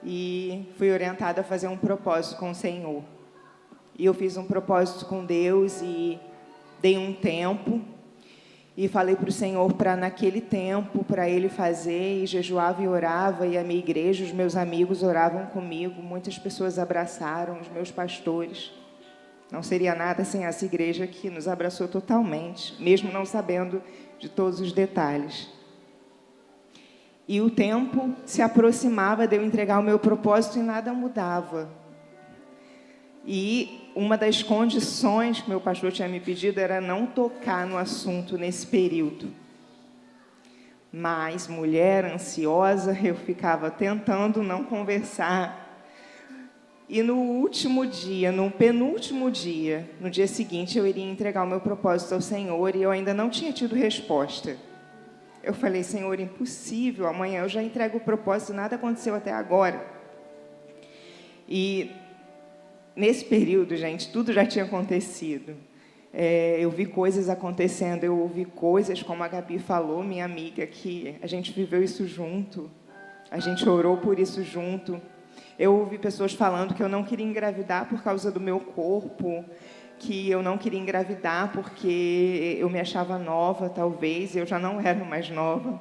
E fui orientada a fazer um propósito com o Senhor. E eu fiz um propósito com Deus e dei um tempo. E falei para o Senhor para, naquele tempo, para Ele fazer, e jejuava e orava, e a minha igreja, os meus amigos oravam comigo, muitas pessoas abraçaram, os meus pastores. Não seria nada sem essa igreja que nos abraçou totalmente, mesmo não sabendo de todos os detalhes. E o tempo se aproximava de eu entregar o meu propósito e nada mudava. E uma das condições que meu pastor tinha me pedido era não tocar no assunto nesse período. Mas, mulher ansiosa, eu ficava tentando não conversar. E no último dia, no penúltimo dia, no dia seguinte, eu iria entregar o meu propósito ao Senhor e eu ainda não tinha tido resposta. Eu falei, Senhor, impossível, amanhã eu já entrego o propósito, nada aconteceu até agora. E nesse período, gente, tudo já tinha acontecido. Eu vi coisas acontecendo, eu ouvi coisas, como a Gabi falou, minha amiga, que a gente viveu isso junto, a gente orou por isso junto. Eu ouvi pessoas falando que eu não queria engravidar por causa do meu corpo, que eu não queria engravidar porque eu me achava nova, talvez, eu já não era mais nova.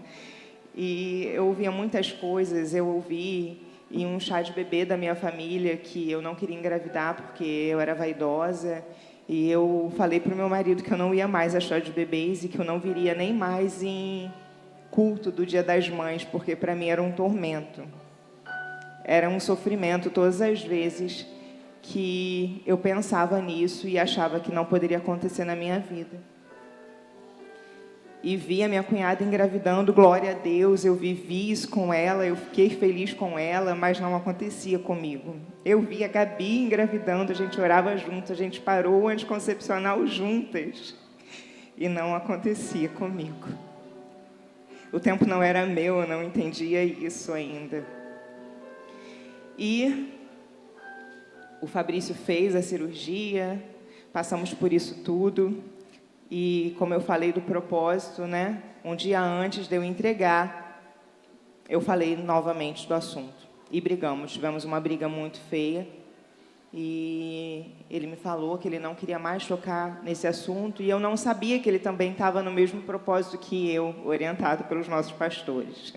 E eu ouvia muitas coisas, eu ouvi em um chá de bebê da minha família que eu não queria engravidar porque eu era vaidosa. E eu falei para o meu marido que eu não ia mais a chá de bebês e que eu não viria nem mais em culto do Dia das Mães, porque para mim era um tormento. Era um sofrimento todas as vezes que eu pensava nisso e achava que não poderia acontecer na minha vida. E vi a minha cunhada engravidando, glória a Deus, eu vivi isso com ela, eu fiquei feliz com ela, mas não acontecia comigo. Eu vi a Gabi engravidando, a gente orava junto, a gente parou o anticoncepcional juntas, e não acontecia comigo. O tempo não era meu, eu não entendia isso ainda. E o Fabrício fez a cirurgia, passamos por isso tudo. E, como eu falei do propósito, né? Um dia antes de eu entregar, eu falei novamente do assunto. E brigamos, tivemos uma briga muito feia. E ele me falou que ele não queria mais tocar nesse assunto. E eu não sabia que ele também estava no mesmo propósito que eu, orientado pelos nossos pastores.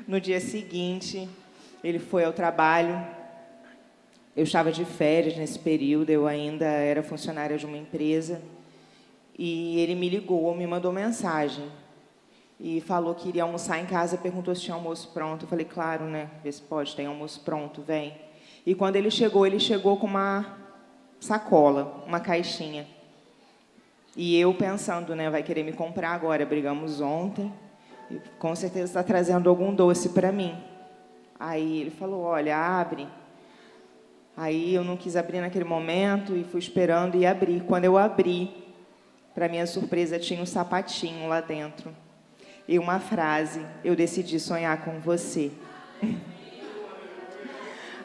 No dia seguinte, ele foi ao trabalho. Eu estava de férias nesse período, eu ainda era funcionária de uma empresa. E ele me ligou, me mandou mensagem. E falou que iria almoçar em casa, perguntou se tinha almoço pronto. Eu falei, claro, né? Vê se pode, tem almoço pronto, vem. E quando ele chegou com uma sacola, uma caixinha. E eu pensando, né? Vai querer me comprar agora. Brigamos ontem. E com certeza está trazendo algum doce para mim. Aí ele falou, olha, abre. Aí eu não quis abrir naquele momento e fui esperando e abri. Quando eu abri, para minha surpresa, tinha um sapatinho lá dentro. e uma frase: eu decidi sonhar com você.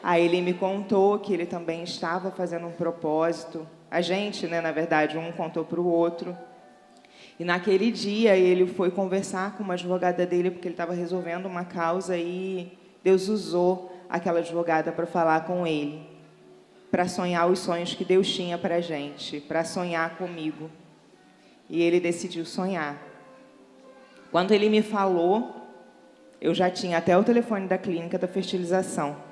Aí ele me contou que ele também estava fazendo um propósito. A gente, né, na verdade, um contou para o outro. E naquele dia ele foi conversar com uma advogada dele, porque ele estava resolvendo uma causa, e Deus usou aquela advogada para falar com ele, para sonhar os sonhos que Deus tinha para a gente, para sonhar comigo. E ele decidiu sonhar. Quando ele me falou, eu já tinha até o telefone da clínica da fertilização.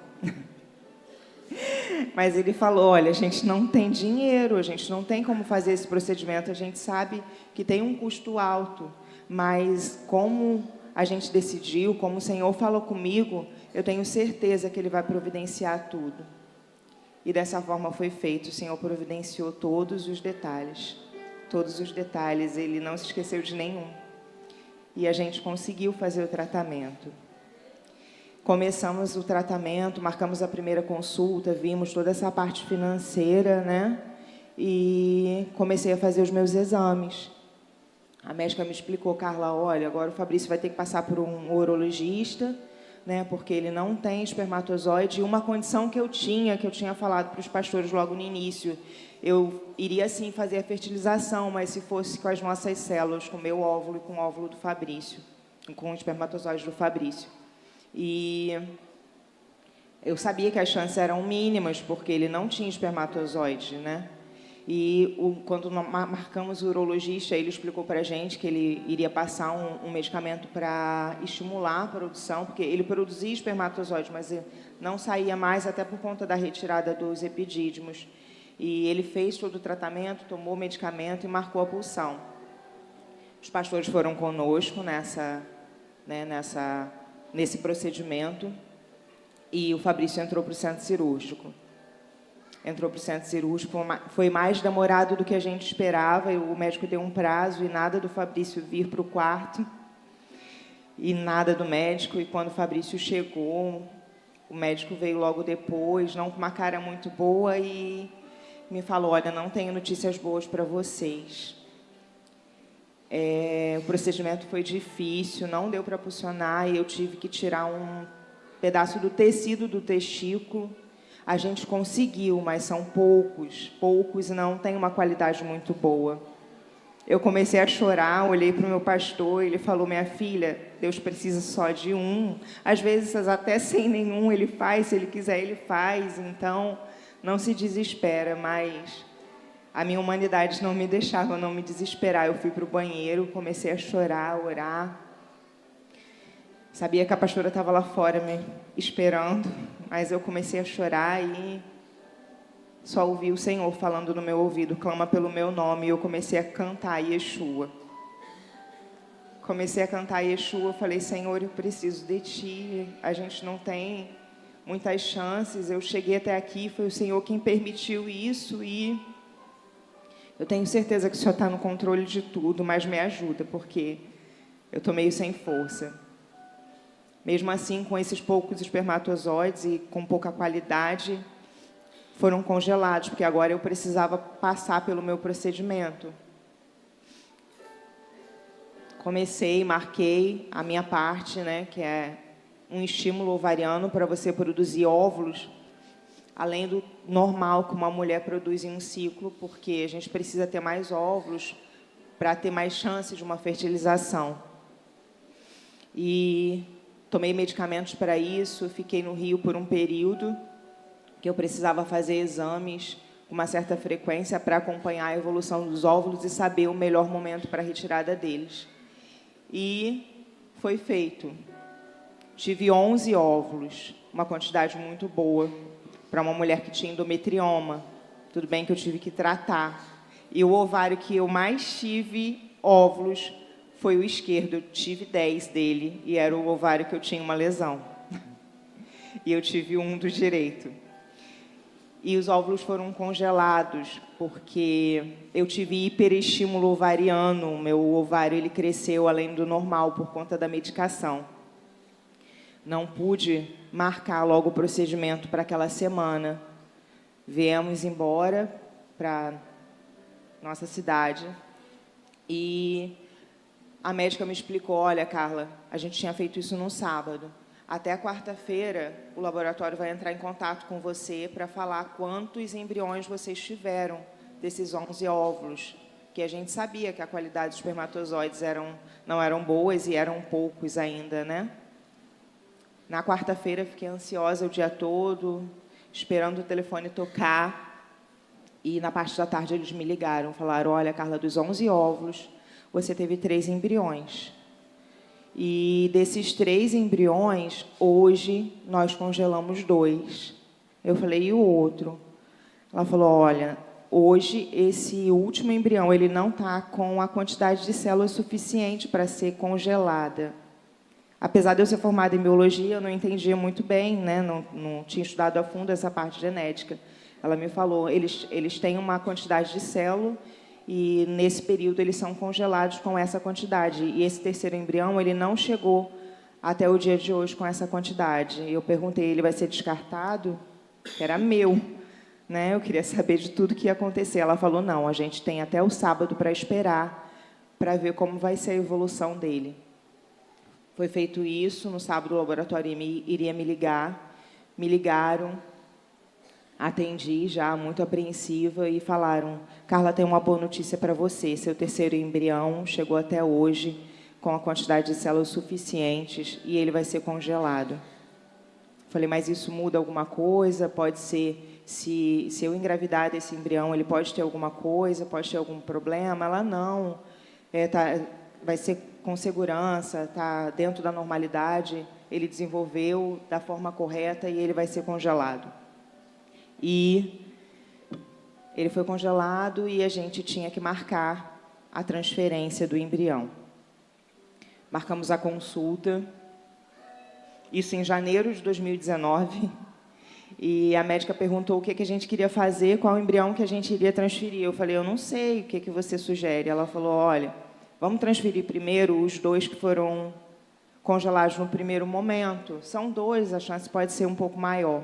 Mas ele falou: olha, a gente não tem dinheiro, a gente não tem como fazer esse procedimento, a gente sabe que tem um custo alto, mas como a gente decidiu, como o Senhor falou comigo, eu tenho certeza que Ele vai providenciar tudo. E dessa forma foi feito. O Senhor providenciou todos os detalhes. Todos os detalhes, Ele não se esqueceu de nenhum. E a gente conseguiu fazer o tratamento. Começamos o tratamento, marcamos a primeira consulta, vimos toda essa parte financeira, né? E comecei a fazer os meus exames. A médica me explicou: Carla, olha, agora o Fabrício vai ter que passar por um urologista, né? Porque ele não tem espermatozoide. E uma condição que eu tinha falado para os pastores logo no início: eu iria sim fazer a fertilização, mas se fosse com as nossas células, com o meu óvulo e com o óvulo do Fabrício, com o espermatozoide do Fabrício. E eu sabia que as chances eram mínimas, porque ele não tinha espermatozoide, né? E quando marcamos o urologista, ele explicou para a gente que ele iria passar um medicamento para estimular a produção, porque ele produzia espermatozoide, mas não saía mais, até por conta da retirada dos epidídimos. E ele fez todo o tratamento, tomou o medicamento e marcou a pulsão. Os pastores foram conosco nesse procedimento, e o Fabrício entrou para o centro cirúrgico. Foi mais demorado do que a gente esperava. O médico deu um prazo e nada do Fabrício vir para o quarto, e nada do médico. E quando o Fabrício chegou, o médico veio logo depois, não com uma cara muito boa, e me falou: olha, não tenho notícias boas para vocês. O procedimento foi difícil, não deu para pulsionar, e eu tive que tirar um pedaço do tecido do testículo. A gente conseguiu, mas são poucos, e não tem uma qualidade muito boa. Eu comecei a chorar, olhei para o meu pastor, ele falou: minha filha, Deus precisa só de um. Às vezes, até sem nenhum, Ele faz, se Ele quiser, Ele faz. Então, não se desespera, mas a minha humanidade não me deixava não me desesperar. Eu fui para o banheiro, comecei a chorar, a orar. Sabia que a pastora estava lá fora me esperando, mas eu comecei a chorar e só ouvi o Senhor falando no meu ouvido: clama pelo meu nome. E eu comecei a cantar Yeshua. Falei: Senhor, eu preciso de Ti. A gente não tem muitas chances. Eu cheguei até aqui, foi o Senhor quem permitiu isso, e eu tenho certeza que o Senhor está no controle de tudo, mas me ajuda, porque eu estou meio sem força. Mesmo assim, com esses poucos espermatozoides e com pouca qualidade, foram congelados, porque agora eu precisava passar pelo meu procedimento. Marquei a minha parte, né, que é um estímulo ovariano para você produzir óvulos, além do normal que uma mulher produz em um ciclo, porque a gente precisa ter mais óvulos para ter mais chances de uma fertilização. E tomei medicamentos para isso, fiquei no Rio por um período, que eu precisava fazer exames com uma certa frequência para acompanhar a evolução dos óvulos e saber o melhor momento para a retirada deles. E foi feito. Tive 11 óvulos, uma quantidade muito boa para uma mulher que tinha endometrioma. Tudo bem que eu tive que tratar. E o ovário que eu mais tive óvulos foi o esquerdo. Eu tive 10 dele, e era o ovário que eu tinha uma lesão. E eu tive um do direito. E os óvulos foram congelados, porque eu tive hiperestímulo ovariano. O meu ovário ele cresceu além do normal por conta da medicação. Não pude marcar logo o procedimento para aquela semana. Viemos embora para nossa cidade. E A médica me explicou, olha, Carla, a gente tinha feito isso no sábado. Até a quarta-feira, o laboratório vai entrar em contato com você para falar quantos embriões vocês tiveram desses 11 óvulos, que a gente sabia que a qualidade dos espermatozoides não eram boas e eram poucos ainda, né? Na quarta-feira, fiquei ansiosa o dia todo, esperando o telefone tocar. E, na parte da tarde, eles me ligaram. Falaram, olha, Carla, dos 11 óvulos, você teve 3 embriões. E, desses 3 embriões, hoje, nós congelamos 2. Eu falei, e o outro? Ela falou, olha, hoje, esse último embrião, ele não está com a quantidade de células suficiente para ser congelada. Apesar de eu ser formada em biologia, eu não entendia muito bem, né? Não tinha estudado a fundo essa parte genética. Ela me falou, eles têm uma quantidade de célula e, nesse período, eles são congelados com essa quantidade. E esse terceiro embrião, ele não chegou até o dia de hoje com essa quantidade. E eu perguntei, ele vai ser descartado? Que era meu, né? Eu queria saber de tudo que ia acontecer. Ela falou, não, a gente tem até o sábado para esperar, para ver como vai ser a evolução dele. Foi feito isso, no sábado o laboratório iria me ligar. Me ligaram, atendi já, muito apreensiva, e falaram, Carla, tem uma boa notícia para você, seu terceiro embrião chegou até hoje com a quantidade de células suficientes e ele vai ser congelado. Falei, mas isso muda alguma coisa? Pode ser, se eu engravidar desse embrião, ele pode ter alguma coisa, pode ter algum problema? Ela, não, vai ser com segurança, está dentro da normalidade, ele desenvolveu da forma correta e ele vai ser congelado. E ele foi congelado e a gente tinha que marcar a transferência do embrião. Marcamos a consulta, isso em janeiro de 2019, e a médica perguntou o que a gente queria fazer, qual embrião que a gente iria transferir. Eu falei, eu não sei, o que você sugere? Ela falou, olha, vamos transferir primeiro os 2 que foram congelados no primeiro momento. São 2, a chance pode ser um pouco maior.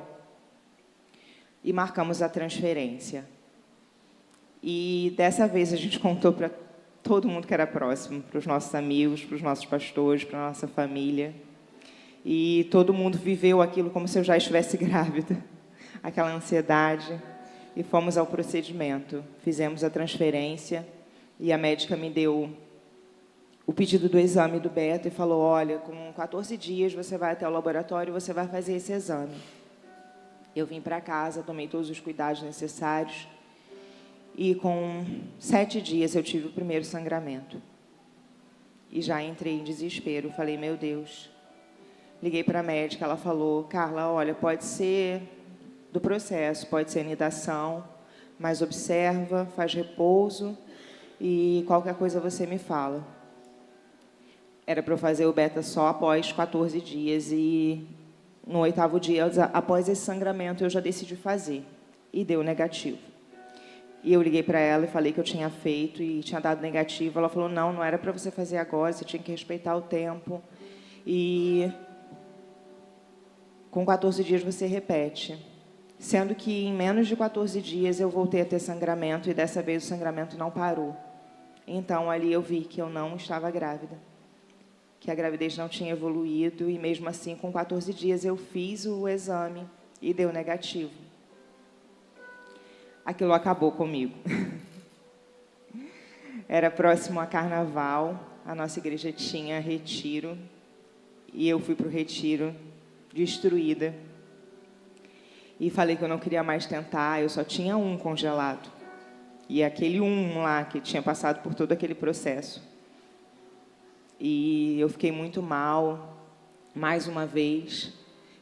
E marcamos a transferência. E, dessa vez, a gente contou para todo mundo que era próximo, para os nossos amigos, para os nossos pastores, para a nossa família. E todo mundo viveu aquilo como se eu já estivesse grávida. Aquela ansiedade. E fomos ao procedimento. Fizemos a transferência e a médica me deu o pedido do exame do beta e falou, olha, com 14 dias você vai até o laboratório e você vai fazer esse exame. Eu vim para casa, tomei todos os cuidados necessários e, com 7 dias, eu tive o primeiro sangramento. E já entrei em desespero. Falei, meu Deus. Liguei para a médica, ela falou, Carla, olha, pode ser do processo, pode ser anidação, mas observa, faz repouso e qualquer coisa você me fala. Era para eu fazer o beta só após 14 dias e, no 8º dia, após esse sangramento, eu já decidi fazer. E deu negativo. E eu liguei para ela e falei que eu tinha feito e tinha dado negativo. Ela falou, não era para você fazer agora, você tinha que respeitar o tempo. E, com 14 dias, você repete. Sendo que, em menos de 14 dias, eu voltei a ter sangramento e, dessa vez, o sangramento não parou. Então, ali eu vi que eu não estava grávida, que a gravidez não tinha evoluído, e mesmo assim, com 14 dias, eu fiz o exame e deu negativo. Aquilo acabou comigo. Era próximo a Carnaval, a nossa igreja tinha retiro, e eu fui para o retiro destruída. E falei que eu não queria mais tentar, eu só tinha um congelado. E aquele um lá, que tinha passado por todo aquele processo. E eu fiquei muito mal. Mais uma vez,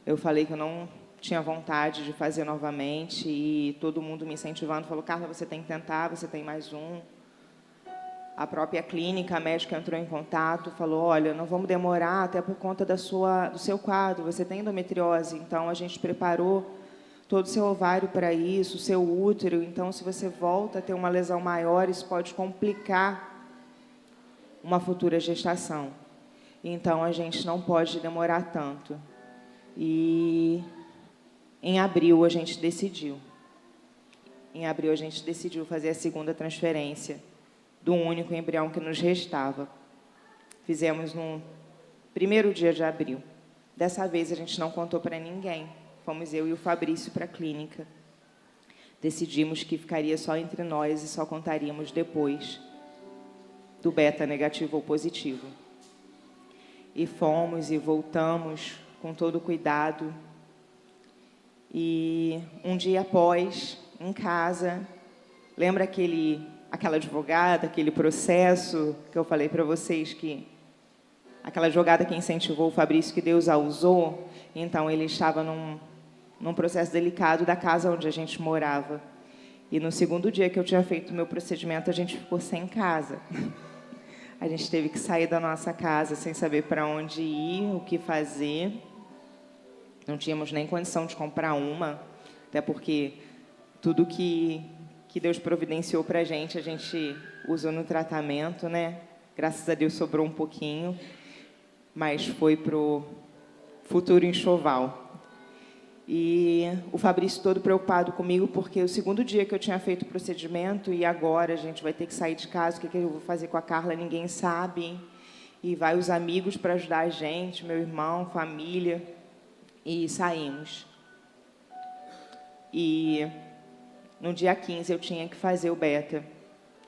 eu falei que eu não tinha vontade de fazer novamente. E todo mundo me incentivando, falou, Carla, você tem que tentar, você tem mais um. A própria clínica, a médica entrou em contato, falou, olha, não vamos demorar, até por conta do seu quadro, você tem endometriose, então a gente preparou todo o seu ovário para isso, o seu útero, então, se você volta a ter uma lesão maior, isso pode complicar uma futura gestação. Então, a gente não pode demorar tanto. E, em abril, a gente decidiu. Em abril, a gente decidiu fazer a segunda transferência do único embrião que nos restava. Fizemos no primeiro dia de abril. Dessa vez a gente não contou para ninguém. Fomos eu e o Fabrício para a clínica. Decidimos que ficaria só entre nós e só contaríamos depois do beta negativo ou positivo. E fomos e voltamos com todo cuidado. E um dia após, em casa, lembra aquela advogada, aquele processo que eu falei para vocês, que aquela advogada que incentivou o Fabrício, que Deus a usou? Então, ele estava num processo delicado da casa onde a gente morava. E no segundo dia que eu tinha feito o meu procedimento, a gente ficou sem casa. A gente teve que sair da nossa casa sem saber para onde ir, o que fazer. Não tínhamos nem condição de comprar uma, até porque tudo que Deus providenciou para a gente usou no tratamento, né? Graças a Deus sobrou um pouquinho, mas foi para o futuro enxoval. E o Fabrício todo preocupado comigo, porque o segundo dia que eu tinha feito o procedimento, e agora a gente vai ter que sair de casa, o que eu vou fazer com a Carla, ninguém sabe. E vai os amigos para ajudar a gente, meu irmão, família, e saímos. E no dia 15 eu tinha que fazer o beta.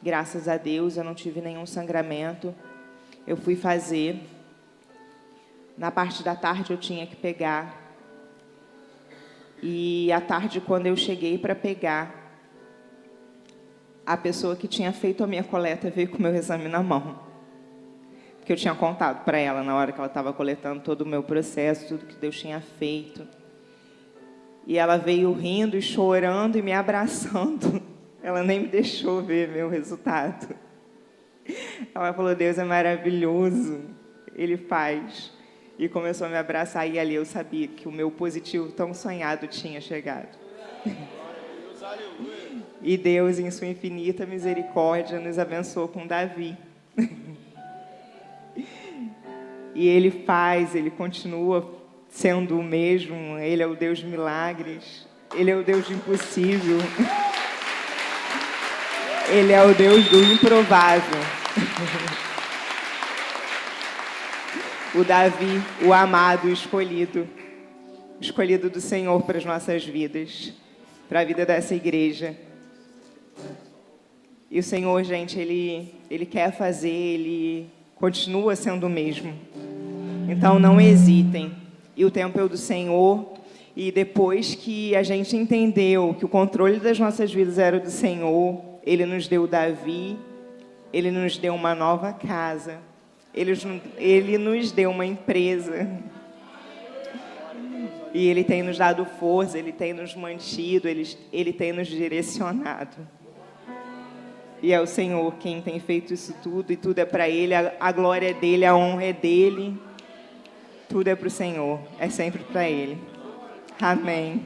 Graças a Deus eu não tive nenhum sangramento. Eu fui fazer. Na parte da tarde eu tinha que pegar. E à tarde, quando eu cheguei para pegar, a pessoa que tinha feito a minha coleta veio com o meu exame na mão. Porque eu tinha contado para ela, na hora que ela estava coletando todo o meu processo, tudo que Deus tinha feito. E ela veio rindo e chorando e me abraçando. Ela nem me deixou ver meu resultado. Ela falou, Deus é maravilhoso, Ele faz. E começou a me abraçar, e ali eu sabia que o meu positivo tão sonhado tinha chegado. E Deus, em sua infinita misericórdia, nos abençoou com Davi. E Ele faz, Ele continua sendo o mesmo. Ele é o Deus de milagres, Ele é o Deus de impossível, Ele é o Deus do improvável. O Davi, o amado, o escolhido do Senhor para as nossas vidas, para a vida dessa igreja. E o Senhor, gente, Ele quer fazer, Ele continua sendo o mesmo. Então, não hesitem. E o tempo é o do Senhor. E depois que a gente entendeu que o controle das nossas vidas era do Senhor, Ele nos deu Davi, Ele nos deu uma nova casa, Ele nos deu uma empresa. E Ele tem nos dado força, Ele tem nos mantido, Ele tem nos direcionado. E é o Senhor quem tem feito isso tudo, e tudo é para Ele, a glória é dEle, a honra é dEle. Tudo é para o Senhor, é sempre para Ele. Amém.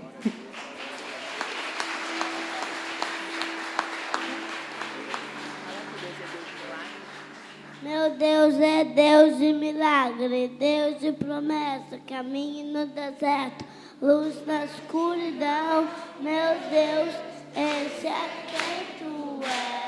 Meu Deus é Deus de milagre, Deus de promessa, caminho no deserto, luz na escuridão. Meu Deus, esse é quem tu és.